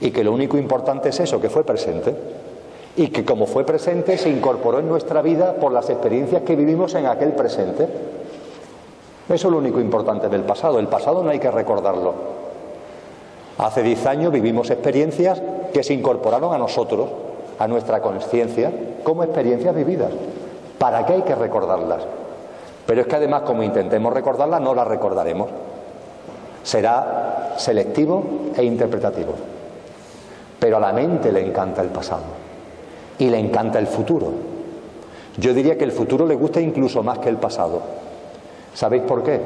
y que lo único importante es eso, que fue presente, y que como fue presente se incorporó en nuestra vida por las experiencias que vivimos en aquel presente. Eso es lo único importante del pasado. El pasado no hay que recordarlo. Hace 10 años vivimos experiencias que se incorporaron a nosotros, a nuestra conciencia, como experiencias vividas. ¿Para qué hay que recordarlas? Pero es que además, como intentemos recordarlas, no las recordaremos. Será selectivo e interpretativo. Pero a la mente le encanta el pasado y le encanta el futuro. Yo diría que el futuro le gusta incluso más que el pasado. ¿Sabéis por qué?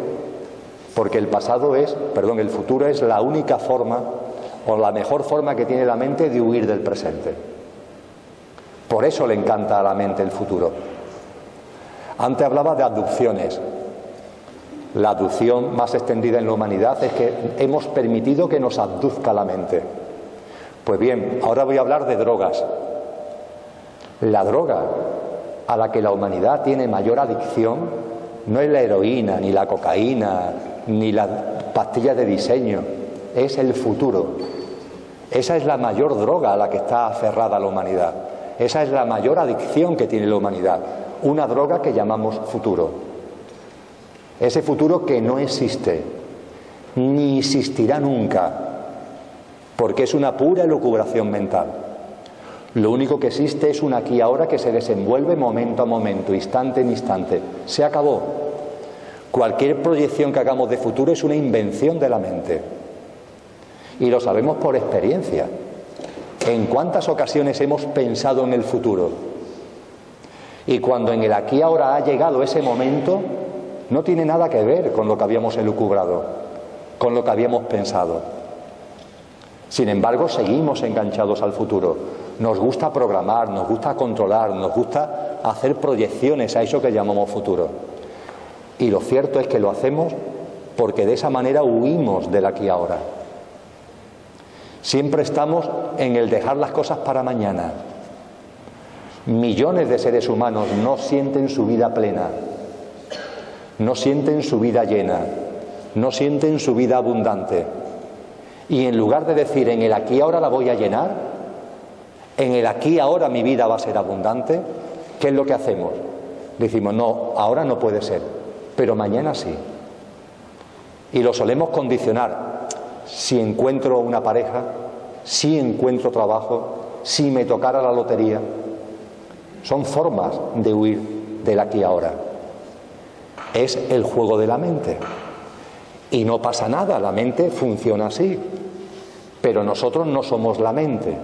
Porque el futuro es la única forma o la mejor forma que tiene la mente de huir del presente. Por eso le encanta a la mente el futuro. Antes hablaba de abducciones. La abducción más extendida en la humanidad es que hemos permitido que nos abduzca la mente. Pues bien, ahora voy a hablar de drogas. La droga a la que la humanidad tiene mayor adicción no es la heroína, ni la cocaína, ni las pastillas de diseño, es el futuro. Esa es la mayor droga a la que está aferrada la humanidad. Esa es la mayor adicción que tiene la humanidad. Una droga que llamamos futuro. Ese futuro que no existe, ni existirá nunca, porque es una pura elucubración mental. Lo único que existe es un aquí y ahora que se desenvuelve momento a momento, instante en instante. Se acabó. Cualquier proyección que hagamos de futuro es una invención de la mente. Y lo sabemos por experiencia. ¿En cuántas ocasiones hemos pensado en el futuro? Y cuando en el aquí y ahora ha llegado ese momento, no tiene nada que ver con lo que habíamos elucubrado, con lo que habíamos pensado. Sin embargo, seguimos enganchados al futuro. Nos gusta programar, nos gusta controlar, nos gusta hacer proyecciones a eso que llamamos futuro. Y lo cierto es que lo hacemos porque de esa manera huimos del aquí y ahora. Siempre estamos en el dejar las cosas para mañana. Millones de seres humanos no sienten su vida plena, no sienten su vida llena, no sienten su vida abundante. Y en lugar de decir en el aquí y ahora la voy a llenar, en el aquí y ahora mi vida va a ser abundante, ¿qué es lo que hacemos? Decimos, no, ahora no puede ser, pero mañana sí. Y lo solemos condicionar. Si encuentro una pareja, si encuentro trabajo, si me tocara la lotería. Son formas de huir del aquí y ahora. Es el juego de la mente. Y no pasa nada, la mente funciona así. Pero nosotros no somos la mente,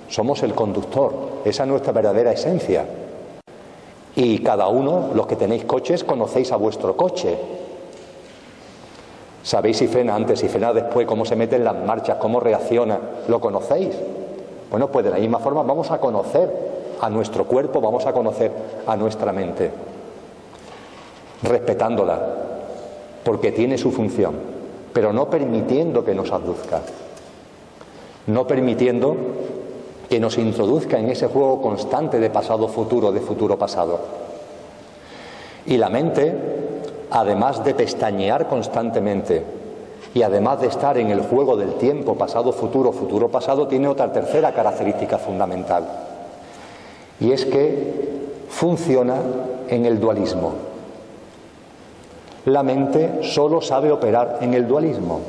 somos el conductor. Esa es nuestra verdadera esencia. Y cada uno, los que tenéis coches, conocéis a vuestro coche. Sabéis si frena antes, si frena después, cómo se meten las marchas, cómo reacciona. ¿Lo conocéis? Bueno, pues de la misma forma vamos a conocer a nuestro cuerpo, vamos a conocer a nuestra mente, respetándola, porque tiene su función, pero no permitiendo que nos abduzca, no permitiendo que nos introduzca en ese juego constante de pasado-futuro, de futuro-pasado. Y la mente, además de pestañear constantemente y además de estar en el juego del tiempo pasado-futuro, futuro-pasado, tiene otra tercera característica fundamental, y es que funciona en el dualismo. La mente solo sabe operar en el dualismo.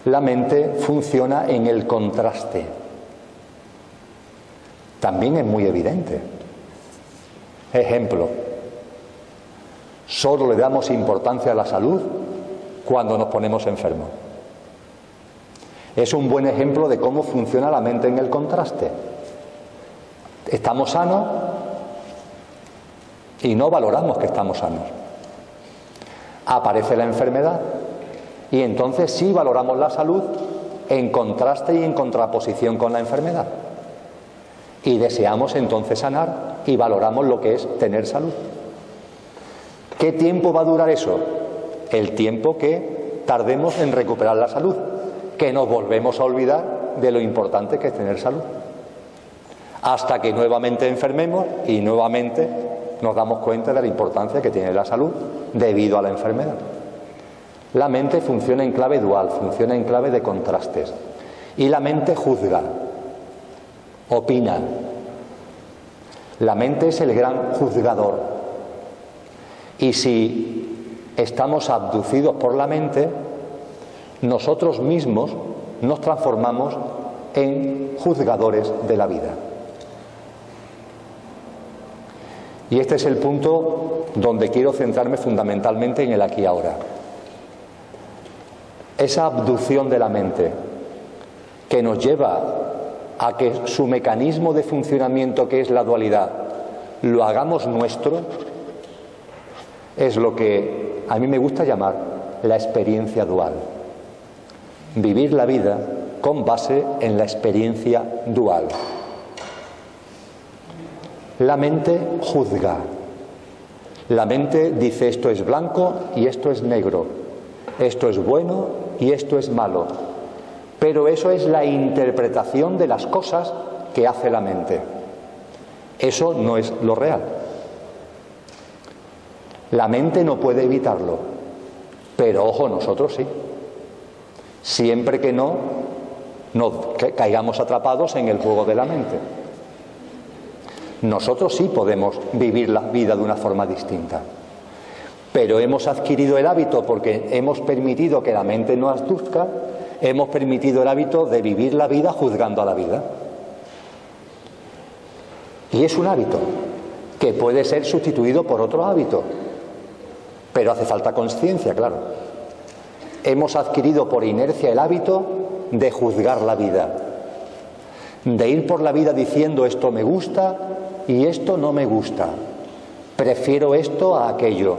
La mente funciona en el contraste. También es muy evidente. Ejemplo, solo le damos importancia a la salud cuando nos ponemos enfermos. Es un buen ejemplo de cómo funciona la mente en el contraste. Estamos sanos y no valoramos que estamos sanos. Aparece la enfermedad y entonces sí valoramos la salud en contraste y en contraposición con la enfermedad. Y deseamos entonces sanar y valoramos lo que es tener salud. ¿Qué tiempo va a durar eso? El tiempo que tardemos en recuperar la salud, que nos volvemos a olvidar de lo importante que es tener salud. Hasta que nuevamente enfermemos y nuevamente nos damos cuenta de la importancia que tiene la salud debido a la enfermedad. La mente funciona en clave dual, funciona en clave de contrastes. Y la mente juzga, opina. La mente es el gran juzgador. Y si estamos abducidos por la mente, nosotros mismos nos transformamos en juzgadores de la vida. Y este es el punto donde quiero centrarme fundamentalmente en el aquí y ahora. Esa abducción de la mente que nos lleva a que su mecanismo de funcionamiento, que es la dualidad, lo hagamos nuestro, es lo que a mí me gusta llamar la experiencia dual. Vivir la vida con base en la experiencia dual. La mente juzga. La mente dice esto es blanco y esto es negro, esto es bueno y esto es malo. Pero eso es la interpretación de las cosas que hace la mente. Eso no es lo real. La mente no puede evitarlo, pero ojo, nosotros sí. Siempre que no nos caigamos atrapados en el juego de la mente. Nosotros sí podemos vivir la vida de una forma distinta, pero hemos adquirido el hábito porque hemos permitido que la mente nos abduzca, hemos permitido el hábito de vivir la vida juzgando a la vida. Y es un hábito que puede ser sustituido por otro hábito, pero hace falta consciencia, claro. Hemos adquirido por inercia el hábito de juzgar la vida, de ir por la vida diciendo esto me gusta y esto no me gusta, prefiero esto a aquello,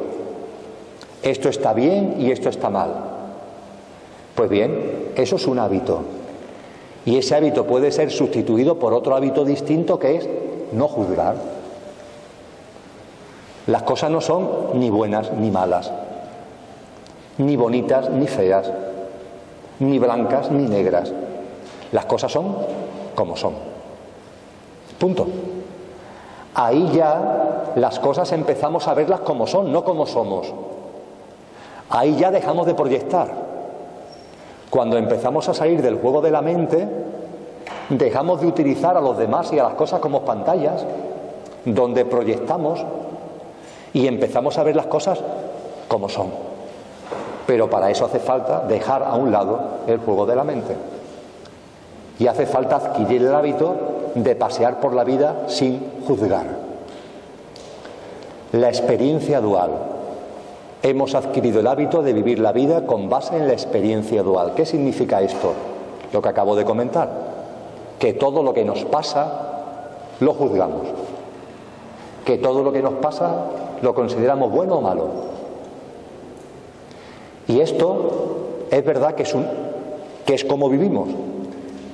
esto está bien y esto está mal. Pues bien, eso es un hábito, y ese hábito puede ser sustituido por otro hábito distinto, que es no juzgar. Las cosas no son ni buenas ni malas, ni bonitas ni feas, ni blancas ni negras. Las cosas son como son. Punto. Ahí ya las cosas empezamos a verlas como son, no como somos. Ahí ya dejamos de proyectar. Cuando empezamos a salir del juego de la mente, dejamos de utilizar a los demás y a las cosas como pantallas, donde proyectamos, y empezamos a ver las cosas como son. Pero para eso hace falta dejar a un lado el juego de la mente. Y hace falta adquirir el hábito de pasear por la vida sin juzgar. La experiencia dual. Hemos adquirido el hábito de vivir la vida con base en la experiencia dual. ¿Qué significa esto? Lo que acabo de comentar. Que todo lo que nos pasa lo juzgamos. Que todo lo que nos pasa lo consideramos bueno o malo. Y esto es verdad que es como vivimos,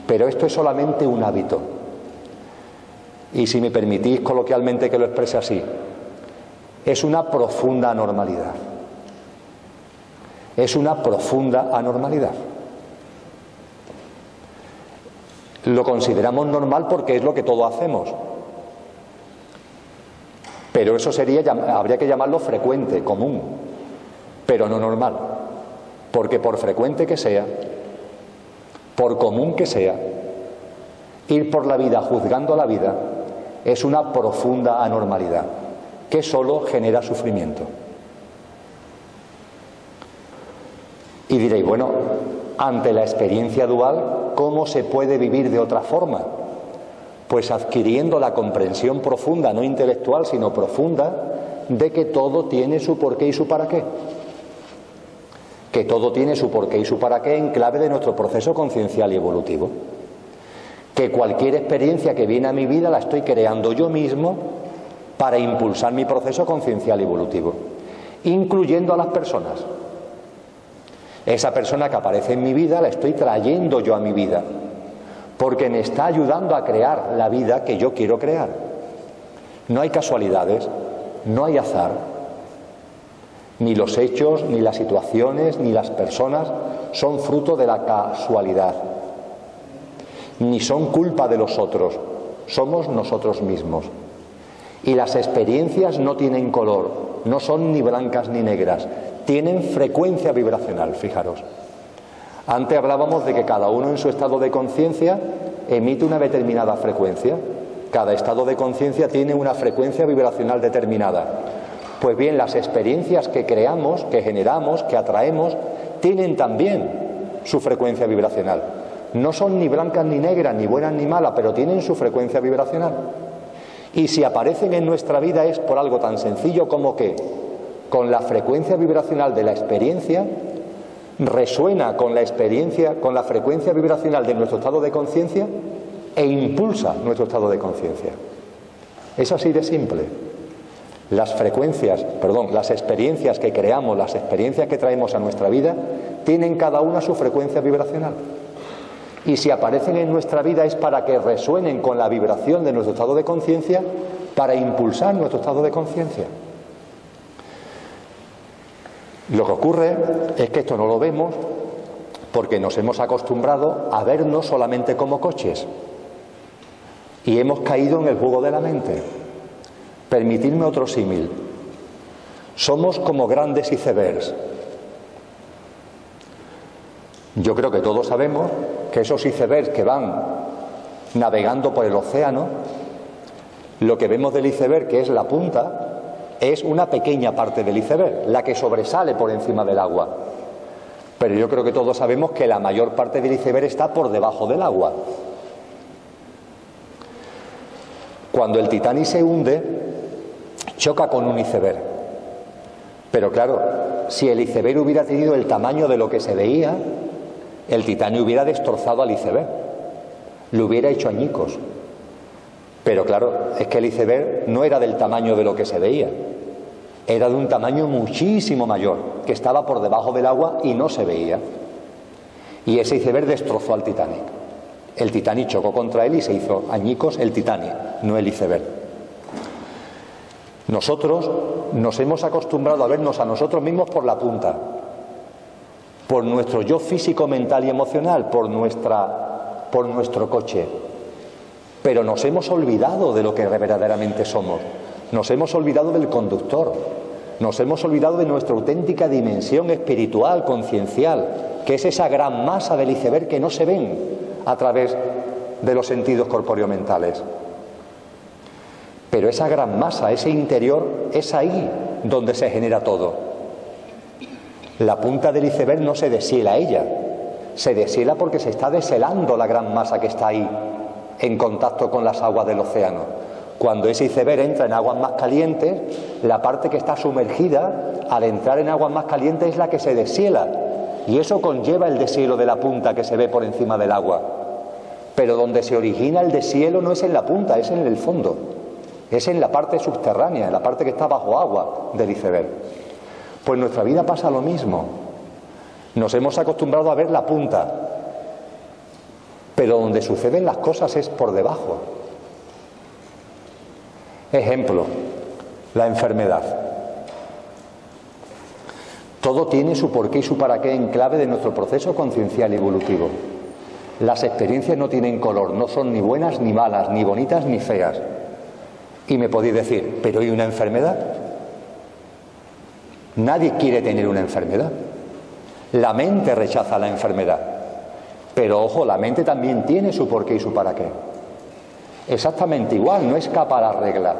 pero esto es solamente un hábito. Y si me permitís coloquialmente que lo exprese así, es una profunda anormalidad. Es una profunda anormalidad. Lo consideramos normal porque es lo que todos hacemos. Pero eso habría que llamarlo frecuente, común, pero no normal. Porque por frecuente que sea, por común que sea, ir por la vida juzgando a la vida es una profunda anormalidad que solo genera sufrimiento. Y diréis, bueno, ante la experiencia dual, ¿cómo se puede vivir de otra forma? Pues adquiriendo la comprensión profunda, no intelectual, sino profunda, de que todo tiene su porqué y su para qué. Que todo tiene su porqué y su para qué en clave de nuestro proceso conciencial y evolutivo. Que cualquier experiencia que viene a mi vida la estoy creando yo mismo para impulsar mi proceso conciencial y evolutivo, incluyendo a las personas. Esa persona que aparece en mi vida la estoy trayendo yo a mi vida, porque me está ayudando a crear la vida que yo quiero crear. No hay casualidades, no hay azar. Ni los hechos, ni las situaciones, ni las personas son fruto de la casualidad. Ni son culpa de los otros, somos nosotros mismos. Y las experiencias no tienen color, no son ni blancas ni negras, tienen frecuencia vibracional, fijaros. Antes hablábamos de que cada uno en su estado de conciencia emite una determinada frecuencia. Cada estado de conciencia tiene una frecuencia vibracional determinada. Pues bien, las experiencias que creamos, que generamos, que atraemos, tienen también su frecuencia vibracional. No son ni blancas ni negras, ni buenas ni malas, pero tienen su frecuencia vibracional. Y si aparecen en nuestra vida es por algo tan sencillo como que, con la frecuencia vibracional de la experiencia, resuena con la experiencia, con la frecuencia vibracional de nuestro estado de conciencia e impulsa nuestro estado de conciencia. Es así de simple. Las experiencias que creamos, las experiencias que traemos a nuestra vida, tienen cada una su frecuencia vibracional. Y si aparecen en nuestra vida es para que resuenen con la vibración de nuestro estado de conciencia, para impulsar nuestro estado de conciencia. Lo que ocurre es que esto no lo vemos porque nos hemos acostumbrado a vernos solamente como coches y hemos caído en el juego de la mente. Permitidme otro símil. Somos como grandes icebergs. Yo creo que todos sabemos que esos icebergs que van navegando por el océano, lo que vemos del iceberg, que es la punta, es una pequeña parte del iceberg, la que sobresale por encima del agua. Pero yo creo que todos sabemos que la mayor parte del iceberg está por debajo del agua. Cuando el Titanic se hunde, choca con un iceberg. Pero claro, si el iceberg hubiera tenido el tamaño de lo que se veía, el Titanic hubiera destrozado al iceberg, lo hubiera hecho añicos. Pero claro, es que el iceberg no era del tamaño de lo que se veía, era de un tamaño muchísimo mayor, que estaba por debajo del agua y no se veía. Y ese iceberg destrozó al Titanic. El Titanic chocó contra él y se hizo añicos el Titanic, no el iceberg. Nosotros nos hemos acostumbrado a vernos a nosotros mismos por la punta, por nuestro yo físico, mental y emocional, por nuestro coche. Pero nos hemos olvidado de lo que verdaderamente somos. Nos hemos olvidado del conductor. Nos hemos olvidado de nuestra auténtica dimensión espiritual, conciencial, que es esa gran masa del iceberg que no se ven a través de los sentidos corpóreo-mentales. Pero esa gran masa, ese interior, es ahí donde se genera todo. La punta del iceberg no se deshiela ella, se deshiela porque se está deshelando la gran masa que está ahí, en contacto con las aguas del océano. Cuando ese iceberg entra en aguas más calientes, la parte que está sumergida, al entrar en aguas más calientes, es la que se deshiela, y eso conlleva el deshielo de la punta que se ve por encima del agua. Pero donde se origina el deshielo no es en la punta, es en el fondo, es en la parte subterránea, en la parte que está bajo agua del iceberg. Pues en nuestra vida pasa lo mismo. Nos hemos acostumbrado a ver la punta, pero donde suceden las cosas es por debajo. Ejemplo, la enfermedad. Todo tiene su porqué y su para qué en clave de nuestro proceso conciencial y evolutivo. Las experiencias no tienen color, no son ni buenas ni malas, ni bonitas ni feas. Y me podéis decir, ¿pero hay una enfermedad? Nadie quiere tener una enfermedad. La mente rechaza la enfermedad. Pero ojo, la mente también tiene su porqué y su para qué. Exactamente igual, no escapa a la regla.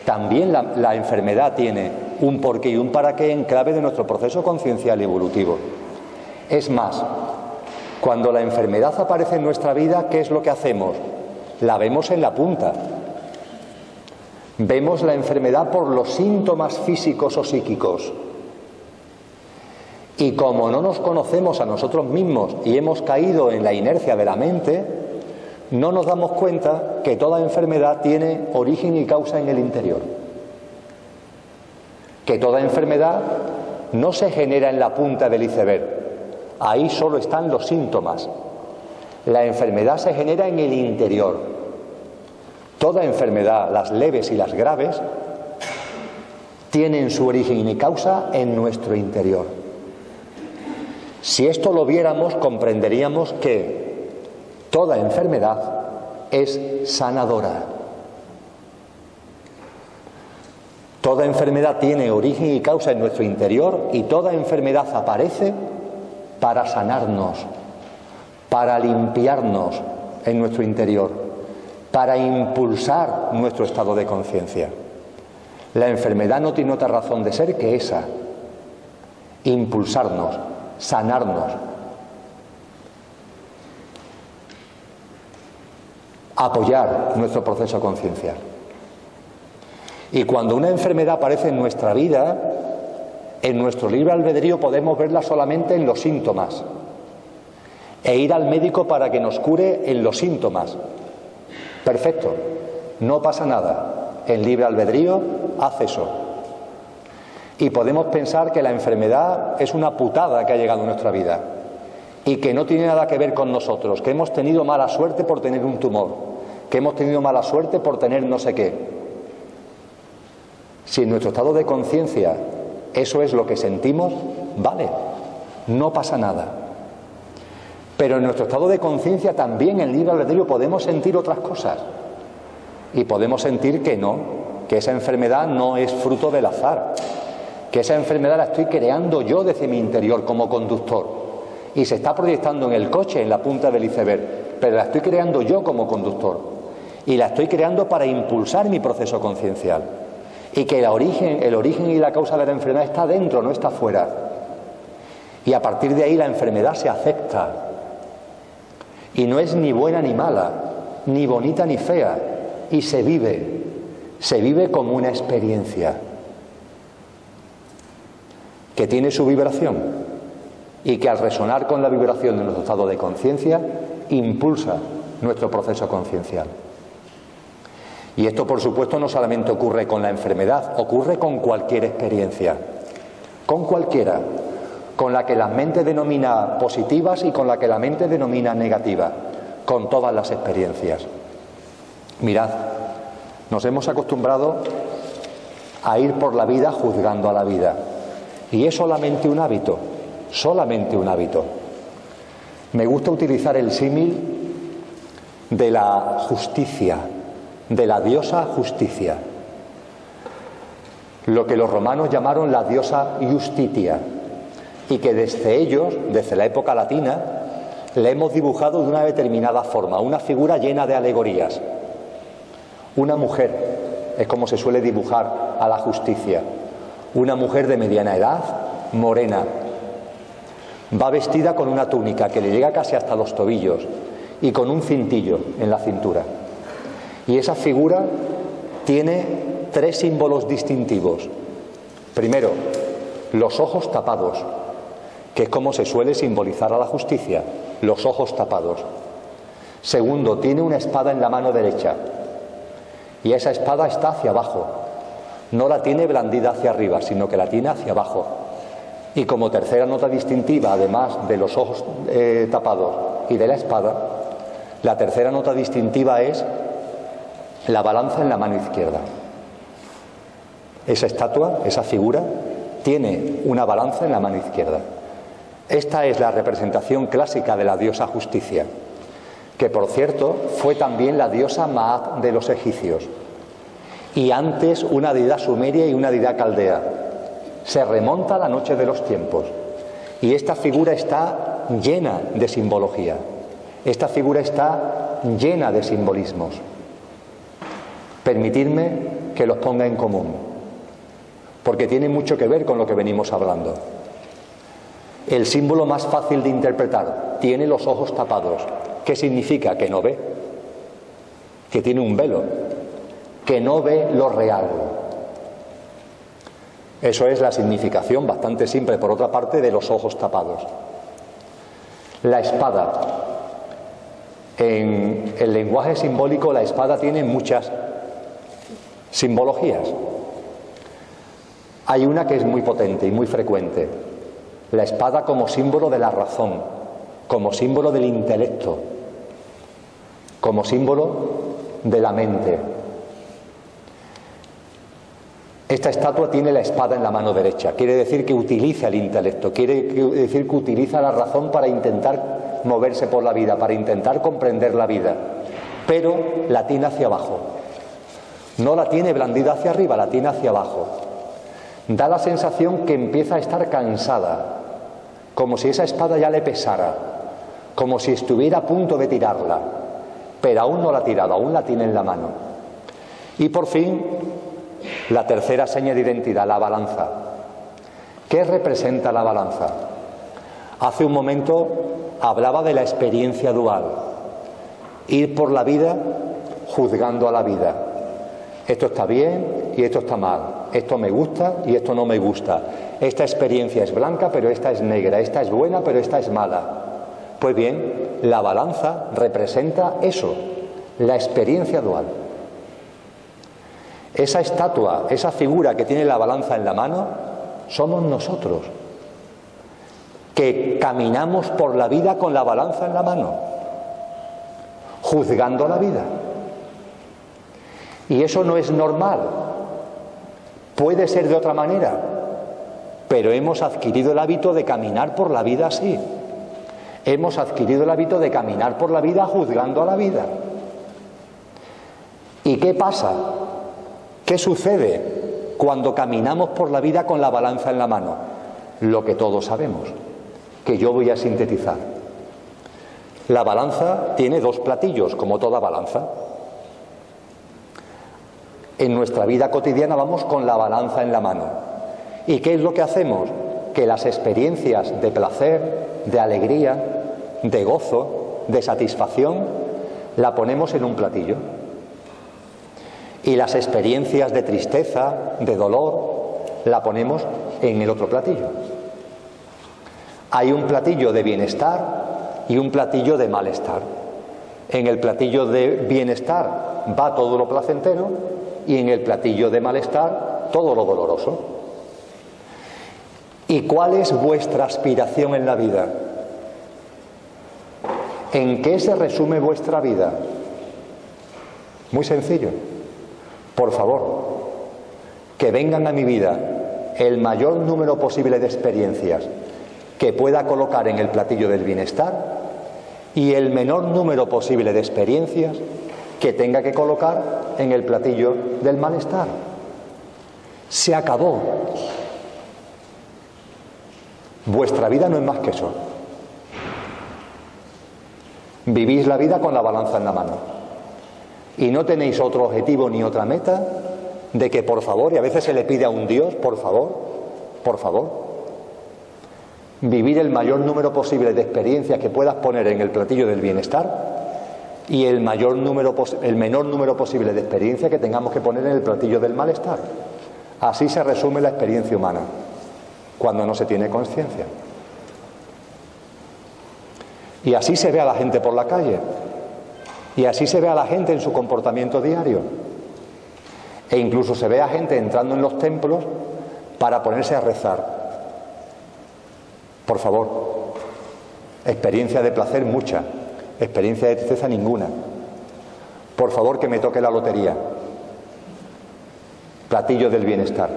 También la enfermedad tiene un porqué y un para qué en clave de nuestro proceso conciencial y evolutivo. Es más, cuando la enfermedad aparece en nuestra vida, ¿qué es lo que hacemos? la vemos en la punta. Vemos la enfermedad por los síntomas físicos o psíquicos. Y como no nos conocemos a nosotros mismos y hemos caído en la inercia de la mente, no nos damos cuenta que toda enfermedad tiene origen y causa en el interior. Que toda enfermedad no se genera en la punta del iceberg. Ahí solo están los síntomas. La enfermedad se genera en el interior. Toda enfermedad, las leves y las graves, tienen su origen y causa en nuestro interior. Si esto lo viéramos, comprenderíamos que toda enfermedad es sanadora. Toda enfermedad tiene origen y causa en nuestro interior y toda enfermedad aparece para sanarnos, para limpiarnos en nuestro interior, para impulsar nuestro estado de conciencia. La enfermedad no tiene otra razón de ser que esa: impulsarnos, sanarnos, apoyar nuestro proceso conciencial. Y cuando una enfermedad aparece en nuestra vida, en nuestro libre albedrío podemos verla solamente en los síntomas e ir al médico para que nos cure en los síntomas. Perfecto, no pasa nada. En libre albedrío, haz eso. Y podemos pensar que la enfermedad es una putada que ha llegado a nuestra vida y que no tiene nada que ver con nosotros, que hemos tenido mala suerte por tener un tumor, que hemos tenido mala suerte por tener no sé qué. Si en nuestro estado de conciencia eso es lo que sentimos, vale, no pasa nada. Pero en nuestro estado de conciencia también en libre albedrío podemos sentir otras cosas. Y podemos sentir que no, que esa enfermedad no es fruto del azar, que esa enfermedad la estoy creando yo desde mi interior como conductor y se está proyectando en el coche, en la punta del iceberg, pero la estoy creando yo como conductor y la estoy creando para impulsar mi proceso conciencial. Y que el origen y la causa de la enfermedad está dentro, no está fuera. Y a partir de ahí la enfermedad se acepta. Y no es ni buena ni mala, ni bonita ni fea. Y se vive como una experiencia que tiene su vibración y que al resonar con la vibración de nuestro estado de conciencia impulsa nuestro proceso conciencial. Y esto, por supuesto, no solamente ocurre con la enfermedad, ocurre con cualquier experiencia, con cualquiera, con la que la mente denomina positivas y con la que la mente denomina negativas, con todas las experiencias. Mirad, nos hemos acostumbrado a ir por la vida juzgando a la vida, y es solamente un hábito, solamente un hábito. Me gusta utilizar el símil de la justicia, de la diosa justicia, lo que los romanos llamaron la diosa Justitia, y que desde ellos, desde la época latina, le hemos dibujado de una determinada forma, una figura llena de alegorías. Una mujer es como se suele dibujar a la justicia, una mujer de mediana edad, morena, va vestida con una túnica que le llega casi hasta los tobillos y con un cintillo en la cintura. Y esa figura tiene 3 símbolos distintivos. Primero, los ojos tapados, que es como se suele simbolizar a la justicia, los ojos tapados. Segundo, tiene una espada en la mano derecha y esa espada está hacia abajo, no la tiene blandida hacia arriba, sino que la tiene hacia abajo. Y como tercera nota distintiva, además de los ojos tapados y de la espada, la tercera nota distintiva es la balanza en la mano izquierda. Esa estatua, esa figura, tiene una balanza en la mano izquierda. Esta es la representación clásica de la diosa justicia, que por cierto fue también la diosa Maat de los egipcios, y antes una deidad sumeria y una deidad caldea. Se remonta a la noche de los tiempos, y esta figura está llena de simbología, esta figura está llena de simbolismos. Permitidme que los ponga en común, porque tiene mucho que ver con lo que venimos hablando. El símbolo más fácil de interpretar: tiene los ojos tapados. ¿Qué significa? Que no ve. que tiene un velo, que no ve lo real. Eso es la significación bastante simple, por otra parte, de los ojos tapados. La espada. En el lenguaje simbólico, la espada tiene muchas simbologías. Hay una que es muy potente y muy frecuente. La espada como símbolo de la razón, como símbolo del intelecto, como símbolo de la mente. Esta estatua tiene la espada en la mano derecha. Quiere decir que utiliza el intelecto, quiere decir que utiliza la razón para intentar moverse por la vida, para intentar comprender la vida. Pero la tiene hacia abajo. No la tiene blandida hacia arriba, la tiene hacia abajo. Da la sensación que empieza a estar cansada, como si esa espada ya le pesara, como si estuviera a punto de tirarla, pero aún no la ha tirado, aún la tiene en la mano. Y por fin, la tercera seña de identidad, la balanza. ¿Qué representa la balanza? Hace un momento hablaba de la experiencia dual, ir por la vida juzgando a la vida. Esto está bien y esto está mal, esto me gusta y esto no me gusta, esta experiencia es blanca pero esta es negra, esta es buena pero esta es mala. Pues bien, la balanza representa eso, la experiencia dual. Esa estatua, esa figura que tiene la balanza en la mano, somos nosotros, que caminamos por la vida con la balanza en la mano, juzgando la vida. Y eso no es normal, puede ser de otra manera, pero hemos adquirido el hábito de caminar por la vida así. Hemos adquirido el hábito de caminar por la vida juzgando a la vida. ¿Y qué pasa? ¿Qué sucede cuando caminamos por la vida con la balanza en la mano? Lo que todos sabemos, que yo voy a sintetizar. La balanza tiene dos platillos, como toda balanza. En nuestra vida cotidiana vamos con la balanza en la mano. ¿Y qué es lo que hacemos? Que las experiencias de placer, de alegría, de gozo, de satisfacción, la ponemos en un platillo. Y las experiencias de tristeza, de dolor, la ponemos en el otro platillo. Hay un platillo de bienestar y un platillo de malestar. En el platillo de bienestar va todo lo placentero y en el platillo de malestar todo lo doloroso. ¿Y cuál es vuestra aspiración en la vida? ¿En qué se resume vuestra vida? Muy sencillo. Por favor, que vengan a mi vida el mayor número posible de experiencias que pueda colocar en el platillo del bienestar y el menor número posible de experiencias que tenga que colocar en el platillo del malestar. Se acabó. Vuestra vida no es más que eso. Vivís la vida con la balanza en la mano y no tenéis otro objetivo ni otra meta de que por favor, y a veces se le pide a un Dios, por favor, vivir el mayor número posible de experiencias que puedas poner en el platillo del bienestar y el menor número posible de experiencias que tengamos que poner en el platillo del malestar. Así se resume la experiencia humana cuando no se tiene conciencia. Y así se ve a la gente por la calle. Y así se ve a la gente en su comportamiento diario. E incluso se ve a gente entrando en los templos para ponerse a rezar. Por favor, experiencia de placer mucha, experiencia de tristeza ninguna. Por favor, que me toque la lotería. Platillo del bienestar.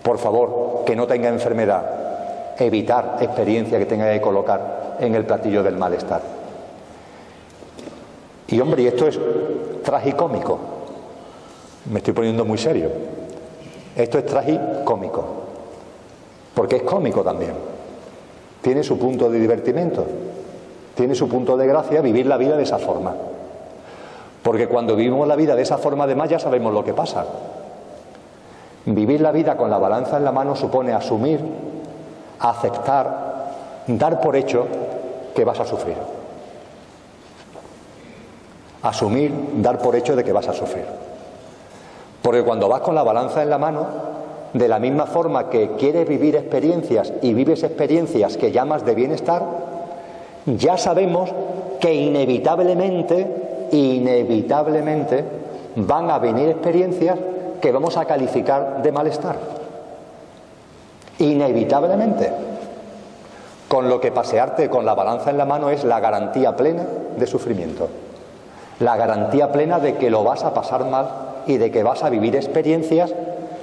Por favor, que no tenga enfermedad. Evitar experiencia que tenga que colocar en el platillo del malestar. Y hombre, y esto es tragicómico. Me estoy poniendo muy serio. Esto es tragicómico. Porque es cómico también. Tiene su punto de divertimento. Tiene su punto de gracia vivir la vida de esa forma. Porque cuando vivimos la vida de esa forma, además, ya sabemos lo que pasa. Vivir la vida con la balanza en la mano supone asumir, aceptar, dar por hecho que vas a sufrir. asumir, dar por hecho de que vas a sufrir. Porque cuando vas con la balanza en la mano, de la misma forma que quieres vivir experiencias y vives experiencias que llamas de bienestar, ya sabemos que inevitablemente van a venir experiencias que vamos a calificar de malestar. Inevitablemente. Con lo que pasearte con la balanza en la mano es la garantía plena de sufrimiento. La garantía plena de que lo vas a pasar mal y de que vas a vivir experiencias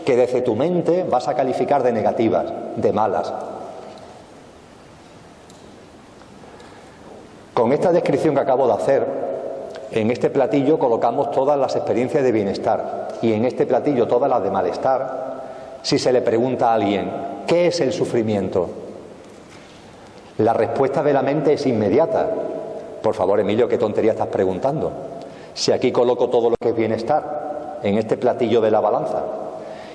que desde tu mente vas a calificar de negativas, de malas. Con esta descripción que acabo de hacer, en este platillo colocamos todas las experiencias de bienestar y en este platillo todas las de malestar. Si se le pregunta a alguien, ¿qué es el sufrimiento? La respuesta de la mente es inmediata. Por favor, Emilio, ¿qué tontería estás preguntando? Si aquí coloco todo lo que es bienestar, en este platillo de la balanza,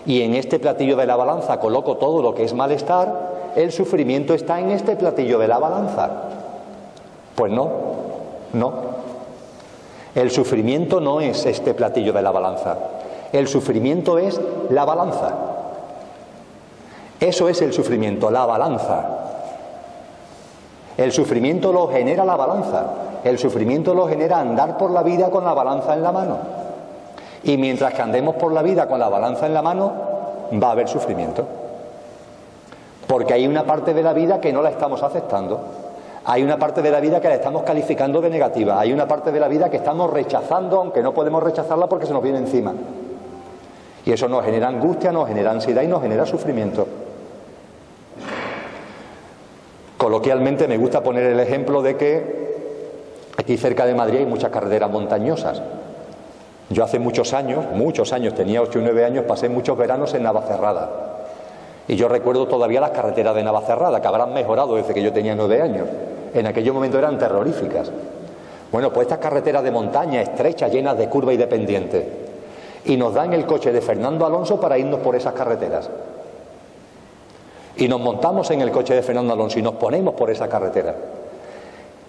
y en este platillo de la balanza coloco todo lo que es malestar, el sufrimiento está en este platillo de la balanza. Pues no. El sufrimiento no es este platillo de la balanza. El sufrimiento es la balanza. Eso es el sufrimiento, la balanza. El sufrimiento lo genera la balanza. El sufrimiento lo genera andar por la vida con la balanza en la mano. Y mientras que andemos por la vida con la balanza en la mano, va a haber sufrimiento. Porque hay una parte de la vida que no la estamos aceptando. Hay una parte de la vida que la estamos calificando de negativa. Hay una parte de la vida que estamos rechazando, aunque no podemos rechazarla porque se nos viene encima. Y eso nos genera angustia, nos genera ansiedad y nos genera sufrimiento. Coloquialmente me gusta poner el ejemplo de que aquí cerca de Madrid hay muchas carreteras montañosas. Yo hace muchos años, tenía 8 o 9 años, pasé muchos veranos en Navacerrada. Y yo recuerdo todavía las carreteras de Navacerrada, que habrán mejorado desde que yo tenía 9 años. En aquellos momentos eran terroríficas. Bueno, pues estas carreteras de montaña estrechas, llenas de curvas y de pendientes. Y nos dan el coche de Fernando Alonso para irnos por esas carreteras. Y nos montamos en el coche de Fernando Alonso y nos ponemos por esa carretera.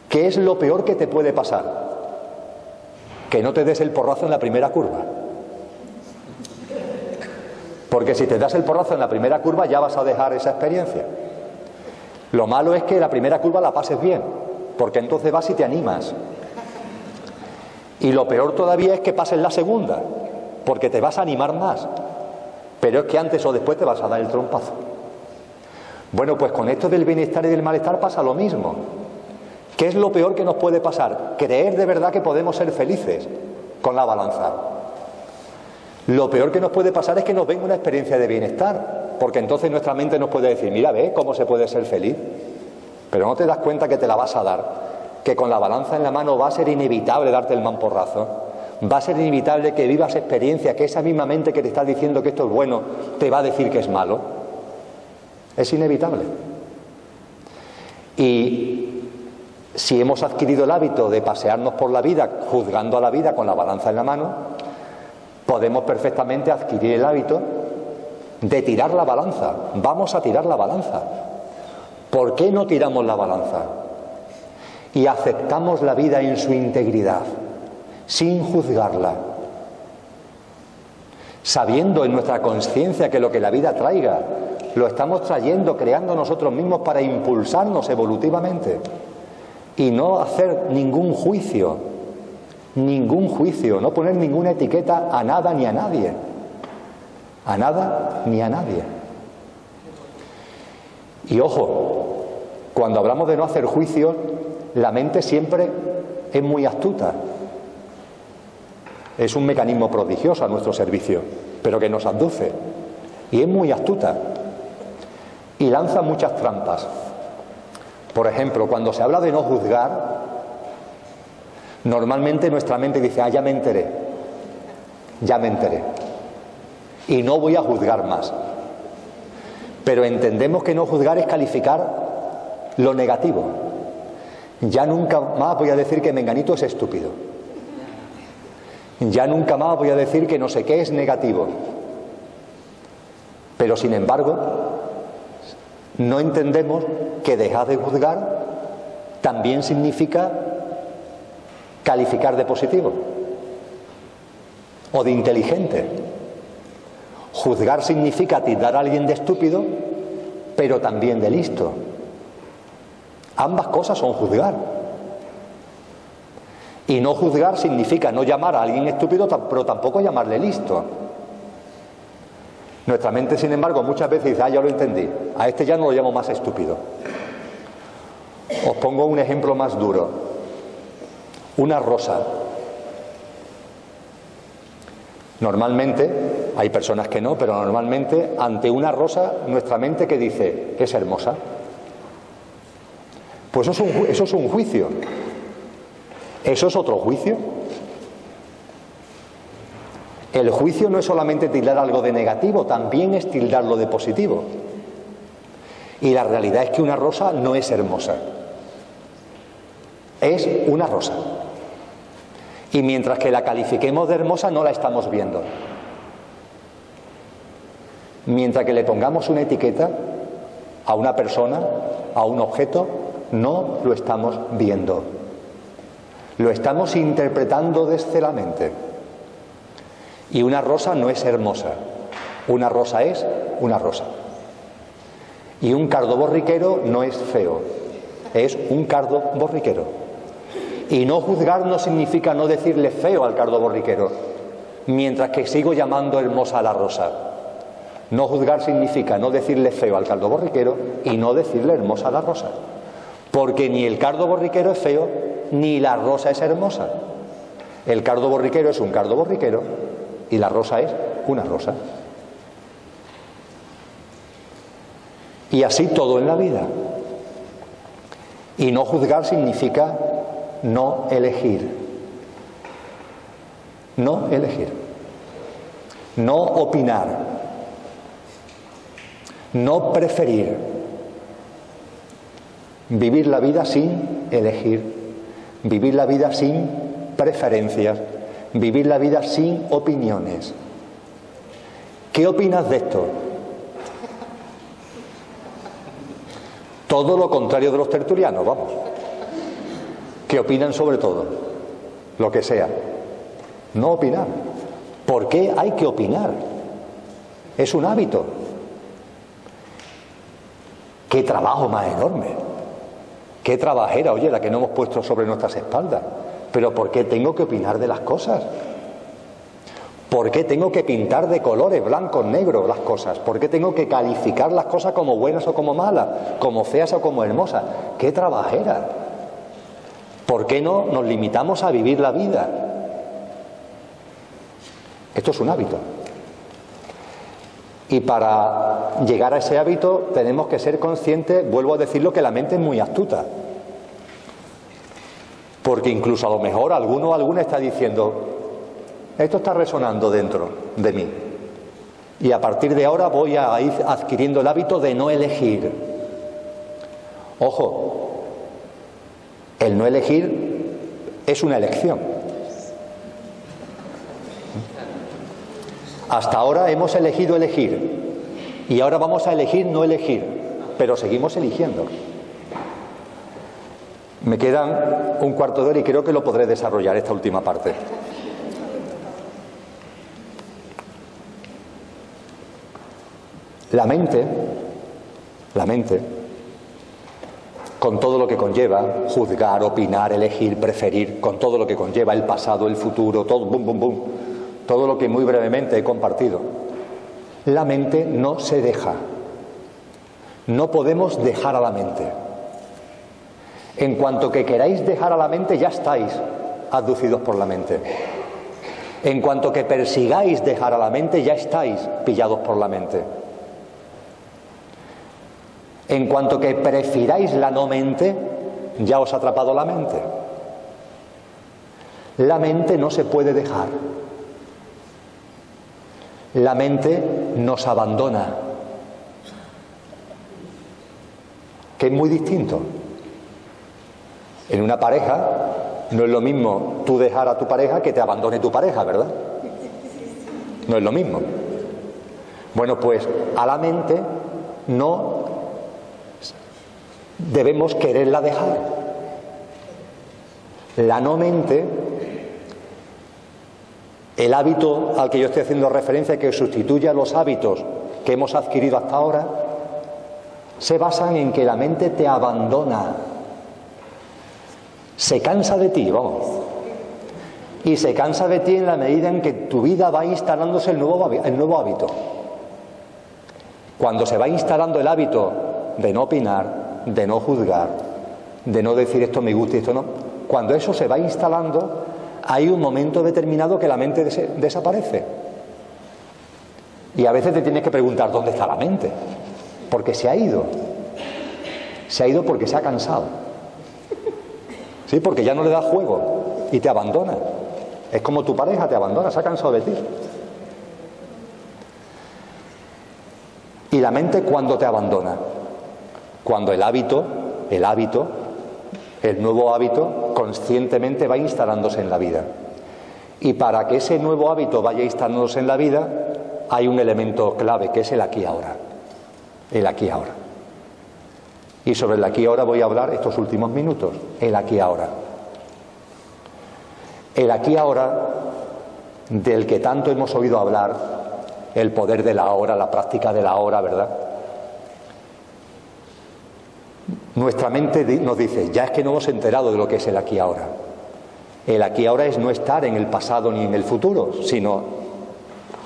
¿Qué es lo peor que te puede pasar? Que no te des el porrazo en la primera curva. Porque si te das el porrazo en la primera curva ya vas a dejar esa experiencia. Lo malo es que la primera curva la pases bien, porque entonces vas y te animas. Y lo peor todavía es que pases la segunda, porque te vas a animar más. Pero es que antes o después te vas a dar el trompazo. Bueno, pues con esto del bienestar y del malestar pasa lo mismo. ¿Qué es lo peor que nos puede pasar? Creer de verdad que podemos ser felices con la balanza. Lo peor que nos puede pasar es que nos venga una experiencia de bienestar, porque entonces nuestra mente nos puede decir, mira, ve cómo se puede ser feliz, pero no te das cuenta que te la vas a dar, que con la balanza en la mano va a ser inevitable darte el mamporrazo, va a ser inevitable que vivas experiencias, que esa misma mente que te está diciendo que esto es bueno, te va a decir que es malo. Es inevitable. Y si hemos adquirido el hábito de pasearnos por la vida juzgando a la vida con la balanza en la mano, podemos perfectamente adquirir el hábito de tirar la balanza. Vamos a tirar la balanza. ¿Por qué no tiramos la balanza? Y aceptamos la vida en su integridad, sin juzgarla, sabiendo en nuestra conciencia que lo que la vida traiga lo estamos trayendo, creando nosotros mismos para impulsarnos evolutivamente y no hacer ningún juicio, no poner ninguna etiqueta a nada ni a nadie, a nada ni a nadie. Y ojo, cuando hablamos de no hacer juicios, la mente siempre es muy astuta. Es un mecanismo prodigioso a nuestro servicio, pero que nos abduce. Y es muy astuta. Y lanza muchas trampas. Por ejemplo, cuando se habla de no juzgar, normalmente nuestra mente dice, ya me enteré. Y no voy a juzgar más. Pero entendemos que no juzgar es calificar lo negativo. Ya nunca más voy a decir que menganito es estúpido. Ya nunca más voy a decir que no sé qué es negativo. Pero sin embargo, no entendemos que dejar de juzgar también significa calificar de positivo o de inteligente. Juzgar significa tildar a alguien de estúpido, pero también de listo. Ambas cosas son juzgar. Y no juzgar significa no llamar a alguien estúpido, pero tampoco llamarle listo. Nuestra mente, sin embargo, muchas veces dice: ya lo entendí, a este ya no lo llamo más estúpido. Os pongo un ejemplo más duro. Una rosa. Normalmente, hay personas que no, pero normalmente ante una rosa nuestra mente, ¿qué dice? Que es hermosa. Pues eso es un juicio. ¿Eso es otro juicio? El juicio no es solamente tildar algo de negativo, también es tildarlo de positivo. Y la realidad es que una rosa no es hermosa. Es una rosa. Y mientras que la califiquemos de hermosa, no la estamos viendo. Mientras que le pongamos una etiqueta a una persona, a un objeto, no lo estamos viendo. Lo estamos interpretando desde la mente. Y una rosa no es hermosa. Una rosa es una rosa. Y un cardo borriquero no es feo. Es un cardo borriquero. Y no juzgar no significa no decirle feo al cardo borriquero, mientras que sigo llamando hermosa a la rosa. No juzgar significa no decirle feo al cardo borriquero y no decirle hermosa a la rosa. Porque ni el cardo borriquero es feo, ni la rosa es hermosa. El cardo borriquero es un cardo borriquero y la rosa es una rosa. Y así todo en la vida. Y no juzgar significa no elegir. No elegir. No opinar. No preferir. Vivir la vida sin elegir. Vivir la vida sin preferencias. Vivir la vida sin opiniones. ¿Qué opinas de esto? Todo lo contrario de los tertulianos, vamos. Que opinan sobre todo, lo que sea. No opinar. ¿Por qué hay que opinar? Es un hábito. ¡Qué trabajo más enorme! ¡Qué trabajera, oye, la que no hemos puesto sobre nuestras espaldas! Pero ¿por qué tengo que opinar de las cosas? ¿Por qué tengo que pintar de colores, blancos, negros, las cosas? ¿Por qué tengo que calificar las cosas como buenas o como malas, como feas o como hermosas? ¡Qué trabajera! ¿Por qué no nos limitamos a vivir la vida? Esto es un hábito. Y para llegar a ese hábito tenemos que ser conscientes, vuelvo a decirlo, que la mente es muy astuta. Porque incluso a lo mejor alguno o alguna está diciendo: esto está resonando dentro de mí. Y a partir de ahora voy a ir adquiriendo el hábito de no elegir. Ojo, el no elegir es una elección. Hasta ahora hemos elegido elegir y ahora vamos a elegir no elegir, pero seguimos eligiendo. Me quedan un cuarto de hora y creo que lo podré desarrollar esta última parte. La mente, con todo lo que conlleva, juzgar, opinar, elegir, preferir, con todo lo que conlleva el pasado, el futuro, todo, todo lo que muy brevemente he compartido. La mente no se deja. No podemos dejar a la mente. En cuanto que queráis dejar a la mente, ya estáis abducidos por la mente. En cuanto que persigáis dejar a la mente, ya estáis pillados por la mente. En cuanto que prefiráis la no mente, ya os ha atrapado la mente. La mente no se puede dejar. La mente nos abandona, que es muy distinto. En una pareja no es lo mismo tú dejar a tu pareja que te abandone tu pareja, ¿verdad? No es lo mismo. Bueno, pues a la mente no debemos quererla dejar. La no mente, el hábito al que yo estoy haciendo referencia, que sustituye a los hábitos que hemos adquirido hasta ahora, se basan en que la mente te abandona, se cansa de ti, vamos. Y se cansa de ti en la medida en que tu vida va instalándose el nuevo hábito. Cuando se va instalando el hábito de no opinar, de no juzgar, de no decir esto me gusta y esto no, cuando eso se va instalando, hay un momento determinado que la mente desaparece. Y a veces te tienes que preguntar ¿dónde está la mente? Porque se ha ido. Se ha ido porque se ha cansado. Sí, porque ya no le da juego y te abandona. Es como tu pareja te abandona, se ha cansado de ti. Y la mente, ¿cuándo te abandona? Cuando el nuevo hábito, conscientemente va instalándose en la vida. Y para que ese nuevo hábito vaya instalándose en la vida, hay un elemento clave, que es el aquí ahora. El aquí ahora. Y sobre el aquí ahora voy a hablar estos últimos minutos. El aquí ahora. El aquí ahora, del que tanto hemos oído hablar, el poder de la hora, la práctica de la hora, ¿verdad? Nuestra mente nos dice, ya es que no hemos enterado de lo que es el aquí ahora. El aquí ahora es no estar en el pasado ni en el futuro, sino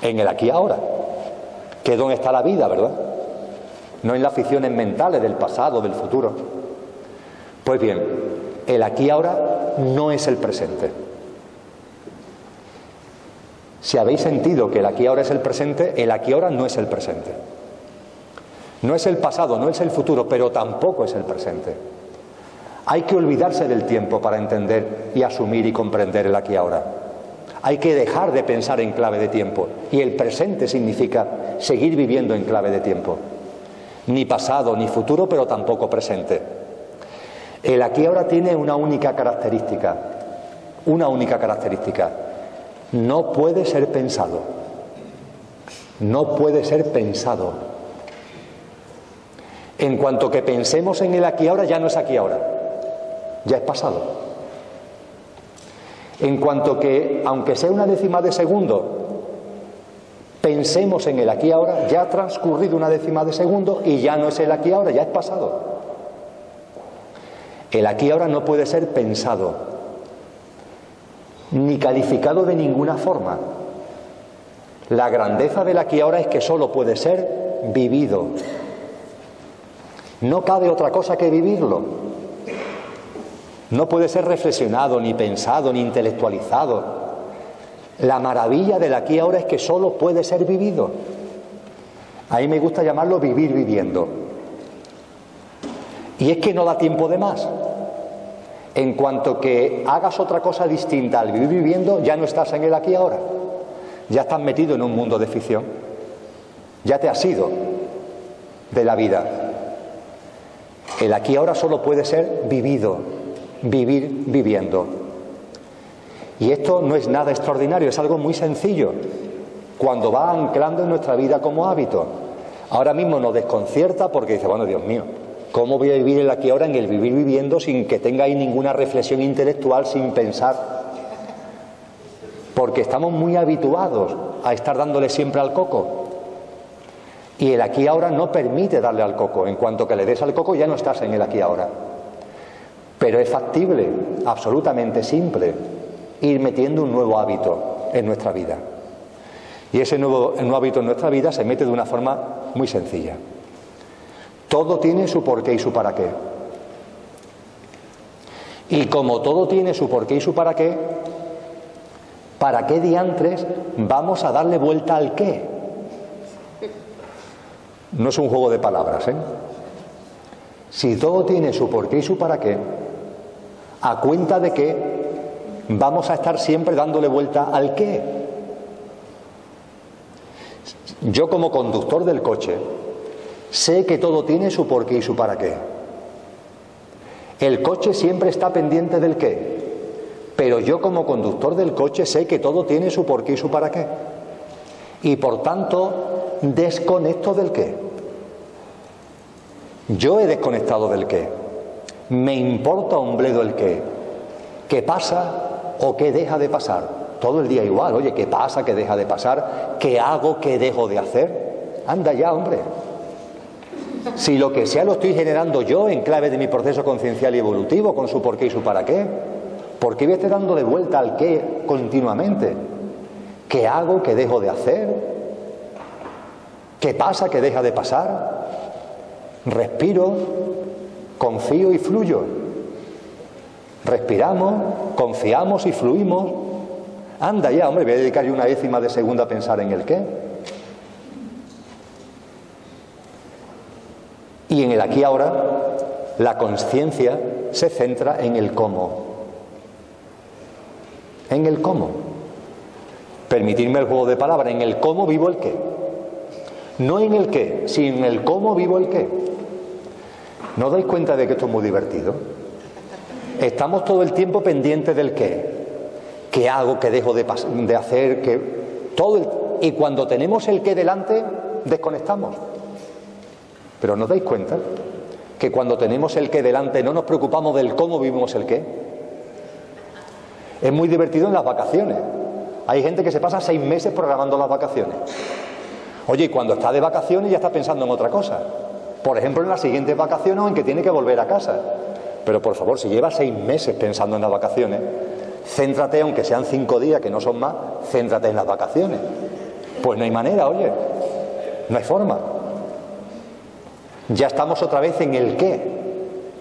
en el aquí ahora, que es donde está la vida, ¿verdad? No en las ficciones mentales del pasado, del futuro. Pues bien, el aquí ahora no es el presente. Si habéis sentido que el aquí ahora es el presente, el aquí ahora no es el presente. No es el pasado, no es el futuro, pero tampoco es el presente. Hay que olvidarse del tiempo para entender y asumir y comprender el aquí ahora. Hay que dejar de pensar en clave de tiempo. Y el presente significa seguir viviendo en clave de tiempo. Ni pasado, ni futuro, pero tampoco presente. El aquí ahora tiene una única característica. Una única característica. No puede ser pensado. No puede ser pensado. En cuanto que pensemos en el aquí ahora, ya no es aquí ahora. Ya es pasado. En cuanto que, aunque sea una décima de segundo, pensemos en el aquí ahora, ya ha transcurrido una décima de segundo y ya no es el aquí ahora, ya es pasado. El aquí ahora no puede ser pensado, ni calificado de ninguna forma. La grandeza del aquí ahora es que solo puede ser vivido. No cabe otra cosa que vivirlo. No puede ser reflexionado, ni pensado, ni intelectualizado. La maravilla del aquí ahora es que solo puede ser vivido. A mí me gusta llamarlo vivir viviendo. Y es que no da tiempo de más. En cuanto que hagas otra cosa distinta al vivir viviendo, ya no estás en el aquí ahora. Ya estás metido en un mundo de ficción. Ya te has ido de la vida. El aquí ahora solo puede ser vivido, vivir viviendo. Y esto no es nada extraordinario, es algo muy sencillo cuando va anclando en nuestra vida como hábito. Ahora mismo nos desconcierta porque dice, bueno, Dios mío, ¿cómo voy a vivir el aquí ahora en el vivir viviendo sin que tenga ahí ninguna reflexión intelectual, sin pensar? Porque estamos muy habituados a estar dándole siempre al coco. Y el aquí ahora no permite darle al coco. En cuanto que le des al coco ya no estás en el aquí ahora. Pero es factible, absolutamente simple, ir metiendo un nuevo hábito en nuestra vida. Y ese nuevo hábito en nuestra vida se mete de una forma muy sencilla. Todo tiene su porqué y su para qué. Y como todo tiene su porqué y su ¿para qué diantres vamos a darle vuelta al qué? No es un juego de palabras, ¿eh? Si todo tiene su porqué y su para qué, ¿a cuenta de qué vamos a estar siempre dándole vuelta al qué? Yo como conductor del coche sé que todo tiene su porqué y su para qué. El coche siempre está pendiente del qué, pero yo como conductor del coche sé que todo tiene su porqué y su para qué. Y por tanto desconecto del qué. Yo he desconectado del qué. Me importa un bledo el qué. ¿Qué pasa o qué deja de pasar? Todo el día igual. Oye, ¿qué pasa? ¿Qué deja de pasar? ¿Qué hago? ¿Qué dejo de hacer? Anda ya, hombre. Si lo que sea lo estoy generando yo en clave de mi proceso conciencial y evolutivo, con su por qué y su para qué, ¿por qué voy a estar dando de vuelta al qué continuamente? ¿Qué hago? ¿Qué dejo de hacer? ¿Qué pasa? ¿Qué deja de pasar? Respiro, confío y fluyo. Respiramos, confiamos y fluimos. Anda ya, hombre, voy a dedicar yo una décima de segundo a pensar en el qué. Y en el aquí ahora, la consciencia se centra en el cómo. En el cómo. Permitirme el juego de palabras. En el cómo vivo el qué. No en el qué, sino en el cómo vivo el qué. ¿No os dais cuenta de que esto es muy divertido? Estamos todo el tiempo pendientes del qué. ¿Qué hago? ¿Qué dejo de hacer? Y cuando tenemos el qué delante, desconectamos. Pero ¿no os dais cuenta que cuando tenemos el qué delante no nos preocupamos del cómo vivimos el qué? Es muy divertido en las vacaciones. Hay gente que se pasa 6 meses programando las vacaciones. Oye, y cuando está de vacaciones ya está pensando en otra cosa. Por ejemplo, en las siguientes vacaciones o en que tiene que volver a casa. Pero por favor, si llevas 6 meses pensando en las vacaciones, céntrate, aunque sean 5 días, que no son más, céntrate en las vacaciones. Pues no hay manera, oye. No hay forma. Ya estamos otra vez en el qué.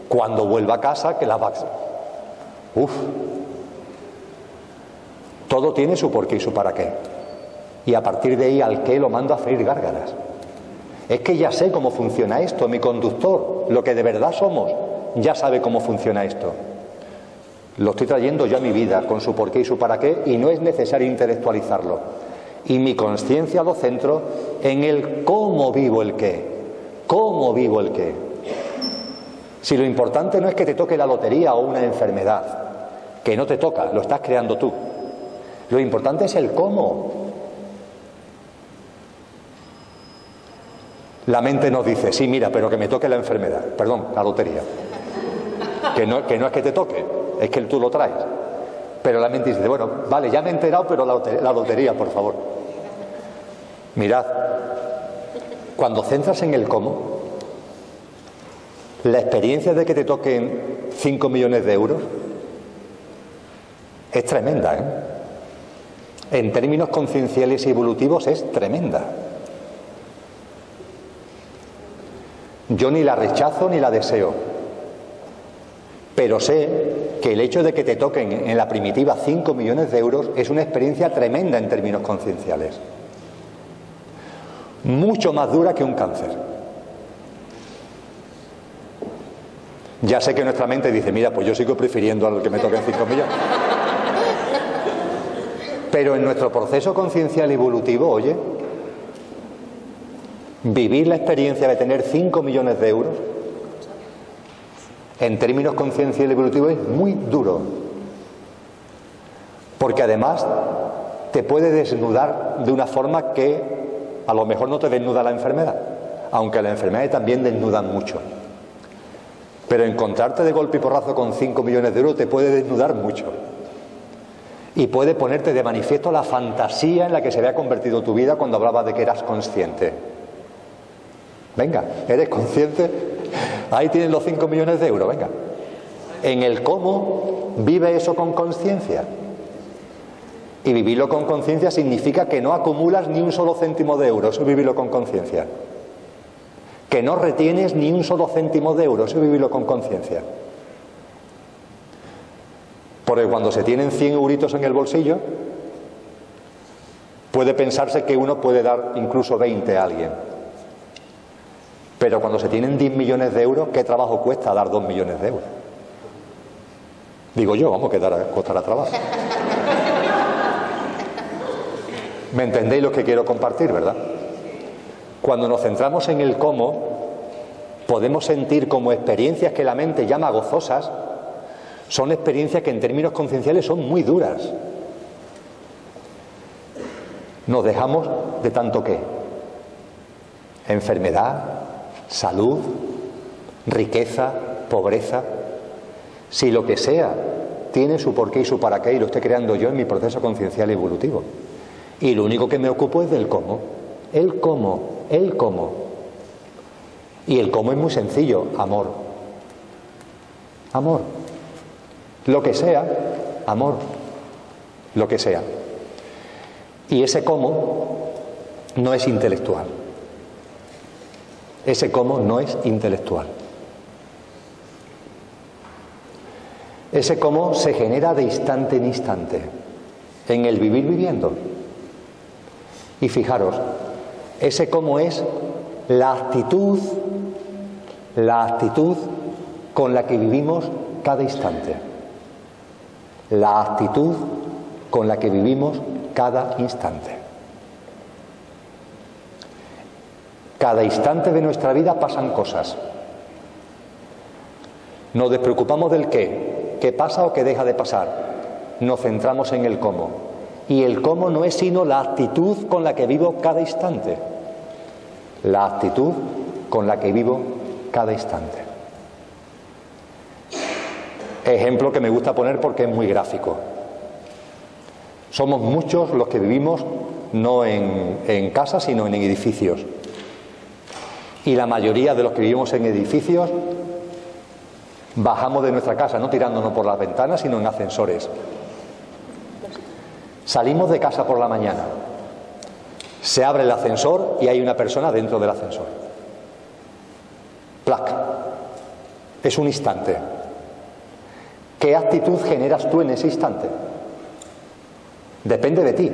Cuando vuelva a casa, que las vacaciones. Todo tiene su porqué y su para qué. Y a partir de ahí al qué lo mando a freír gárgaras. Es que ya sé cómo funciona esto. Mi conductor, lo que de verdad somos, ya sabe cómo funciona esto. Lo estoy trayendo yo a mi vida con su porqué y su para qué, y no es necesario intelectualizarlo. Y mi conciencia lo centro en el cómo vivo el qué. ¿Cómo vivo el qué? Si lo importante no es que te toque la lotería o una enfermedad, que no te toca, lo estás creando tú. Lo importante es el cómo. La mente nos dice, sí, mira, pero que me toque la enfermedad, perdón, la lotería. Que no es que te toque, es que tú lo traes. Pero la mente dice, bueno, vale, ya me he enterado, pero la lotería, por favor. Mirad, cuando centras en el cómo, la experiencia de que te toquen 5 millones de euros es tremenda, ¿eh? En términos concienciales y evolutivos es tremenda. Yo ni la rechazo ni la deseo, pero sé que el hecho de que te toquen en la primitiva 5 millones de euros es una experiencia tremenda en términos concienciales. Mucho más dura que un cáncer. Ya sé que nuestra mente dice, mira, pues yo sigo prefiriendo al que me toquen 5 millones. Pero en nuestro proceso conciencial evolutivo, oye, vivir la experiencia de tener 5 millones de euros en términos conciencial evolutivos es muy duro, porque además te puede desnudar de una forma que a lo mejor no te desnuda la enfermedad, aunque las enfermedades también desnudan mucho, pero encontrarte de golpe y porrazo con 5 millones de euros te puede desnudar mucho y puede ponerte de manifiesto la fantasía en la que se había convertido tu vida cuando hablabas de que eras consciente. Venga, ¿eres consciente? Ahí tienes los 5 millones de euros, venga. En el cómo vive eso con conciencia. Y vivirlo con conciencia significa que no acumulas ni un solo céntimo de euro, eso es vivirlo con conciencia. Que no retienes ni un solo céntimo de euro, eso es vivirlo con conciencia. Porque cuando se tienen 100 euritos en el bolsillo, puede pensarse que uno puede dar incluso 20 a alguien. Pero cuando se tienen 10 millones de euros, ¿qué trabajo cuesta dar 2 millones de euros? Digo yo, vamos, que costará trabajo. ¿Me entendéis lo que quiero compartir, verdad? Cuando nos centramos en el cómo, podemos sentir como experiencias que la mente llama gozosas, son experiencias que en términos concienciales son muy duras. Nos dejamos de tanto qué. Enfermedad, salud, riqueza, pobreza. Si lo que sea tiene su porqué y su para qué, y lo estoy creando yo en mi proceso conciencial y evolutivo. Y lo único que me ocupo es del cómo. El cómo, el cómo. Y el cómo es muy sencillo: amor. Amor. Lo que sea, amor. Lo que sea. Y ese cómo no es intelectual. Ese cómo no es intelectual. Ese cómo se genera de instante en instante, en el vivir viviendo. Y fijaros, ese cómo es la actitud con la que vivimos cada instante. La actitud con la que vivimos cada instante. Cada instante de nuestra vida pasan cosas. Nos despreocupamos del qué pasa o qué deja de pasar. Nos centramos en el cómo. Y el cómo no es sino la actitud con la que vivo cada instante. La actitud con la que vivo cada instante. Ejemplo que me gusta poner porque es muy gráfico. Somos muchos los que vivimos no en casas, sino en edificios. Y la mayoría de los que vivimos en edificios bajamos de nuestra casa no tirándonos por las ventanas, sino en ascensores. Salimos de casa por la mañana, se abre el ascensor y hay una persona dentro del ascensor. ¡Plac! Es un instante. ¿Qué actitud generas tú en ese instante? Depende de ti.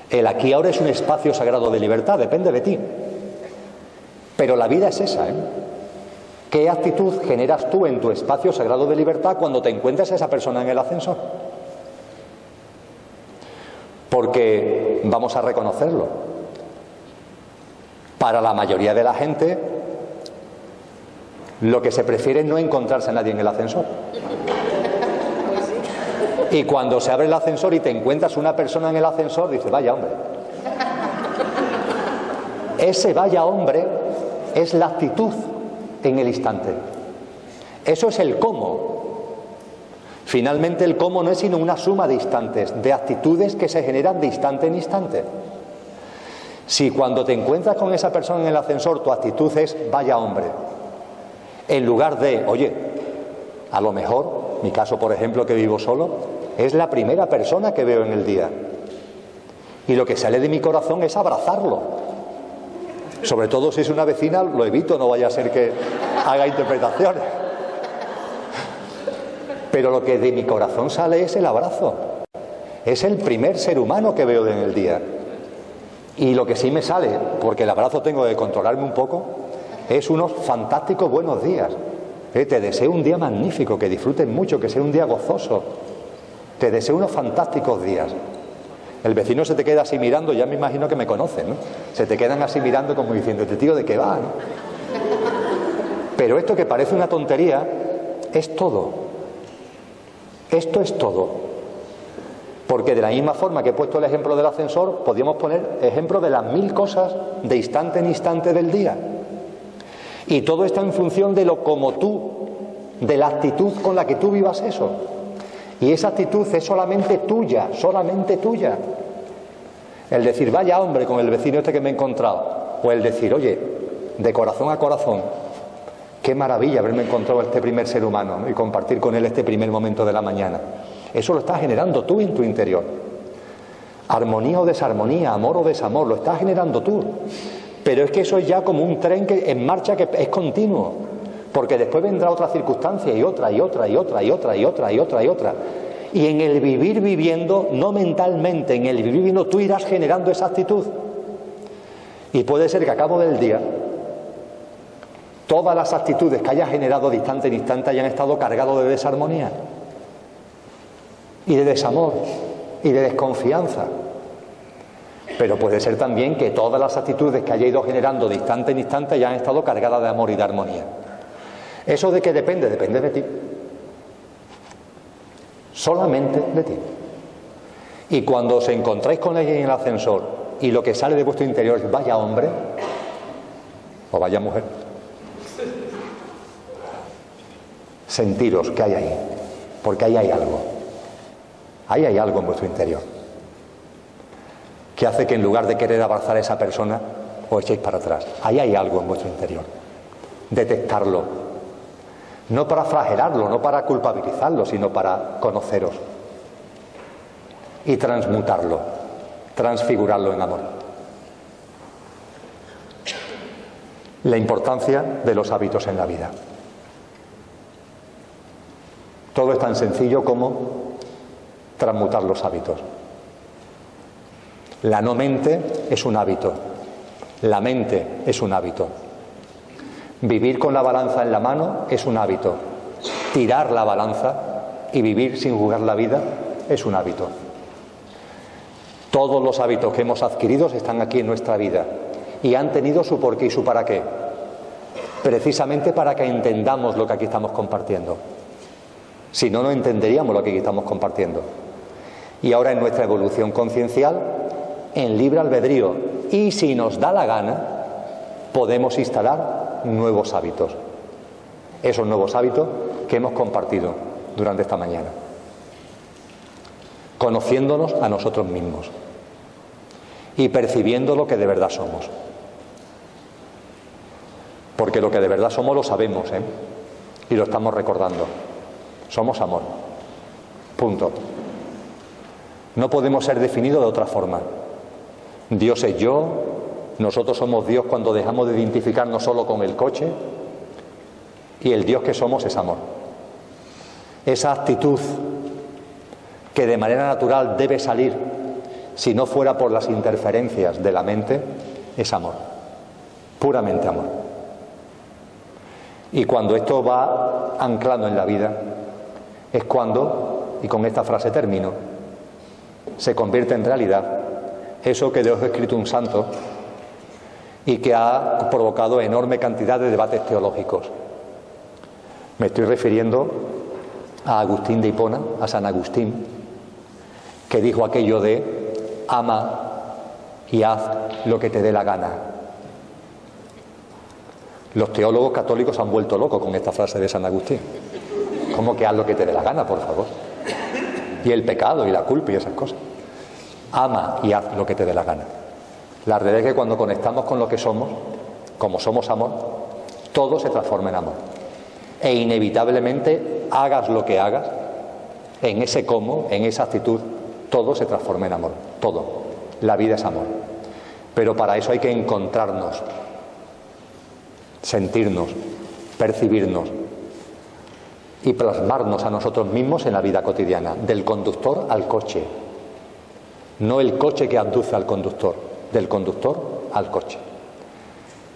El aquí ahora es un espacio sagrado de libertad, depende de ti. Pero la vida es esa, ¿eh? ¿Qué actitud generas tú en tu espacio sagrado de libertad cuando te encuentras a esa persona en el ascensor? Porque vamos a reconocerlo. Para la mayoría de la gente, lo que se prefiere es no encontrarse a nadie en el ascensor. Y cuando se abre el ascensor y te encuentras una persona en el ascensor, dices, vaya hombre. Ese vaya hombre es la actitud en el instante. Eso es el cómo. Finalmente el cómo no es sino una suma de instantes, de actitudes que se generan de instante en instante. Si cuando te encuentras con esa persona en el ascensor tu actitud es vaya hombre, en lugar de, oye, a lo mejor, mi caso por ejemplo que vivo solo, es la primera persona que veo en el día. Y lo que sale de mi corazón es abrazarlo. Sobre todo si es una vecina, lo evito, no vaya a ser que haga interpretaciones. Pero lo que de mi corazón sale es el abrazo. Es el primer ser humano que veo en el día. Y lo que sí me sale, porque el abrazo tengo que controlarme un poco, es unos fantásticos buenos días. Te deseo un día magnífico, que disfruten mucho, que sea un día gozoso. Te deseo unos fantásticos días. El vecino se te queda así mirando, ya me imagino que me conocen, ¿no? Se te quedan así mirando como diciendo, ¿este tío de qué va, no? Pero esto que parece una tontería es todo. Esto es todo. Porque de la misma forma que he puesto el ejemplo del ascensor, podríamos poner ejemplo de las 1000 cosas de instante en instante del día. Y todo está en función de lo como tú, de la actitud con la que tú vivas eso. Y esa actitud es solamente tuya, solamente tuya. El decir, vaya hombre, con el vecino este que me he encontrado. O el decir, oye, de corazón a corazón, qué maravilla haberme encontrado este primer ser humano, ¿no? Y compartir con él este primer momento de la mañana. Eso lo estás generando tú en tu interior. Armonía o desarmonía, amor o desamor, lo estás generando tú. Pero es que eso es ya como un tren que en marcha que es continuo. Porque después vendrá otra circunstancia y otra, y otra, y otra, y otra, y otra, y otra, y otra. Y en el vivir viviendo, no mentalmente, en el vivir viviendo tú irás generando esa actitud. Y puede ser que a cabo del día, todas las actitudes que hayas generado de instante en instante hayan estado cargadas de desarmonía. Y de desamor, y de desconfianza. Pero puede ser también que todas las actitudes que haya ido generando de instante en instante hayan estado cargadas de amor y de armonía. ¿Eso de qué depende? Depende de ti. Solamente de ti. Y cuando os encontráis con alguien en el ascensor y lo que sale de vuestro interior es vaya hombre o vaya mujer, sentiros que hay ahí. porque ahí hay algo. Ahí hay algo en vuestro interior que hace que en lugar de querer abrazar a esa persona os echéis para atrás. Ahí hay algo en vuestro interior. Detectarlo. No para flagelarlo, no para culpabilizarlo, sino para conoceros y transmutarlo, transfigurarlo en amor. La importancia de los hábitos en la vida. Todo es tan sencillo como transmutar los hábitos. La no mente es un hábito. La mente es un hábito. Vivir con la balanza en la mano es un hábito. Tirar la balanza y vivir sin juzgar la vida es un hábito. Todos los hábitos que hemos adquirido están aquí en nuestra vida y han tenido su porqué y su para qué. Precisamente para que entendamos lo que aquí estamos compartiendo. Si no, no entenderíamos lo que aquí estamos compartiendo. Y ahora en nuestra evolución conciencial, en libre albedrío, y si nos da la gana, podemos instalar nuevos hábitos. Esos nuevos hábitos que hemos compartido durante esta mañana. Conociéndonos a nosotros mismos y percibiendo lo que de verdad somos. Porque lo que de verdad somos lo sabemos, y lo estamos recordando. Somos amor. Punto. No podemos ser definidos de otra forma. Dios es yo, nosotros somos Dios cuando dejamos de identificarnos solo con el coche, y el Dios que somos es amor. Esa actitud que de manera natural debe salir, si no fuera por las interferencias de la mente, es amor, puramente amor. Y cuando esto va anclando en la vida, es cuando, y con esta frase termino, se convierte en realidad eso que Dios ha escrito un santo y que ha provocado enorme cantidad de debates teológicos. Me estoy refiriendo a Agustín de Hipona, a San Agustín, que dijo aquello de ama y haz lo que te dé la gana. Los teólogos católicos se han vuelto locos con esta frase de San Agustín. ¿Cómo que haz lo que te dé la gana, por favor? Y el pecado y la culpa y esas cosas. Ama y haz lo que te dé la gana. La realidad es que cuando conectamos con lo que somos, como somos amor, todo se transforma en amor. E inevitablemente, hagas lo que hagas, en ese cómo, en esa actitud, todo se transforma en amor. Todo. La vida es amor. Pero para eso hay que encontrarnos, sentirnos, percibirnos y plasmarnos a nosotros mismos en la vida cotidiana, del conductor al coche. No el coche que abduce al conductor, del conductor al coche.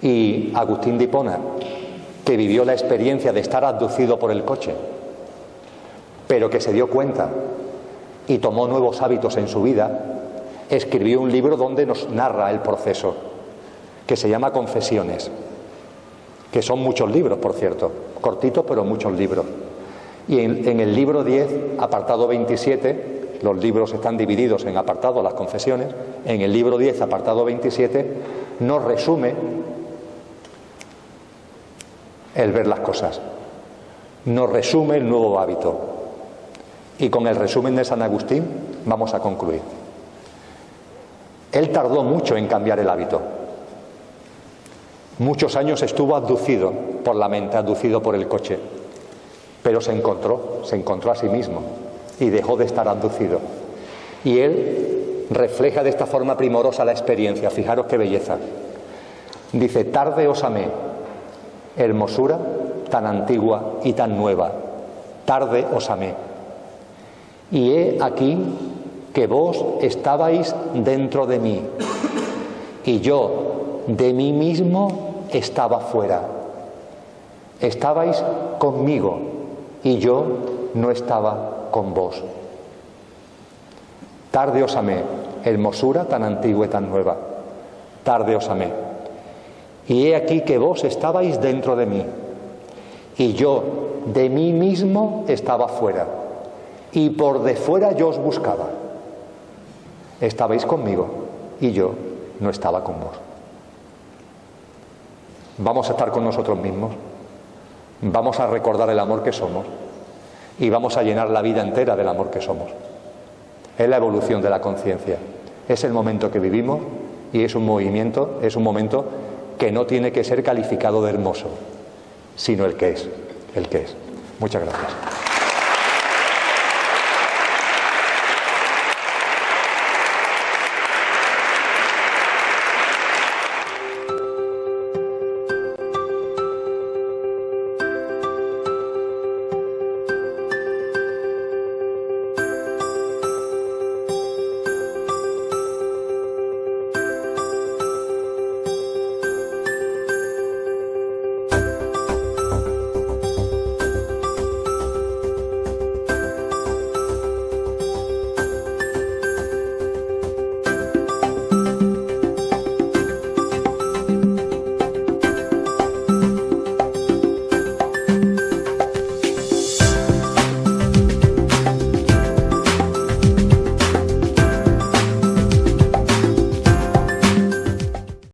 Y Agustín de Hipona, que vivió la experiencia de estar abducido por el coche, pero que se dio cuenta y tomó nuevos hábitos en su vida, escribió un libro donde nos narra el proceso, que se llama Confesiones, que son muchos libros, por cierto, cortitos pero muchos libros. Y en el libro 10, apartado 27, los libros están divididos en apartados, las confesiones, en el libro 10, apartado 27, nos resume el ver las cosas, nos resume el nuevo hábito. Y con el resumen de San Agustín vamos a concluir. Él tardó mucho en cambiar el hábito. Muchos años estuvo abducido por la mente, abducido por el coche, pero se encontró a sí mismo y dejó de estar abducido. Y él refleja de esta forma primorosa la experiencia. Fijaros qué belleza. Dice: tarde os amé, hermosura tan antigua y tan nueva. Tarde os amé. Y he aquí que vos estabais dentro de mí, y yo de mí mismo estaba fuera. Estabais conmigo, y yo no estaba con vos. Tarde os amé, hermosura tan antigua y tan nueva. Tarde os amé. Y he aquí que vos estabais dentro de mí, y yo de mí mismo estaba fuera, y por de fuera yo os buscaba. Estabais conmigo, y yo no estaba con vos. Vamos a estar con nosotros mismos, vamos a recordar el amor que somos, y vamos a llenar la vida entera del amor que somos. Es la evolución de la conciencia, es el momento que vivimos y es un movimiento, es un momento que no tiene que ser calificado de hermoso, sino el que es, el que es. Muchas gracias.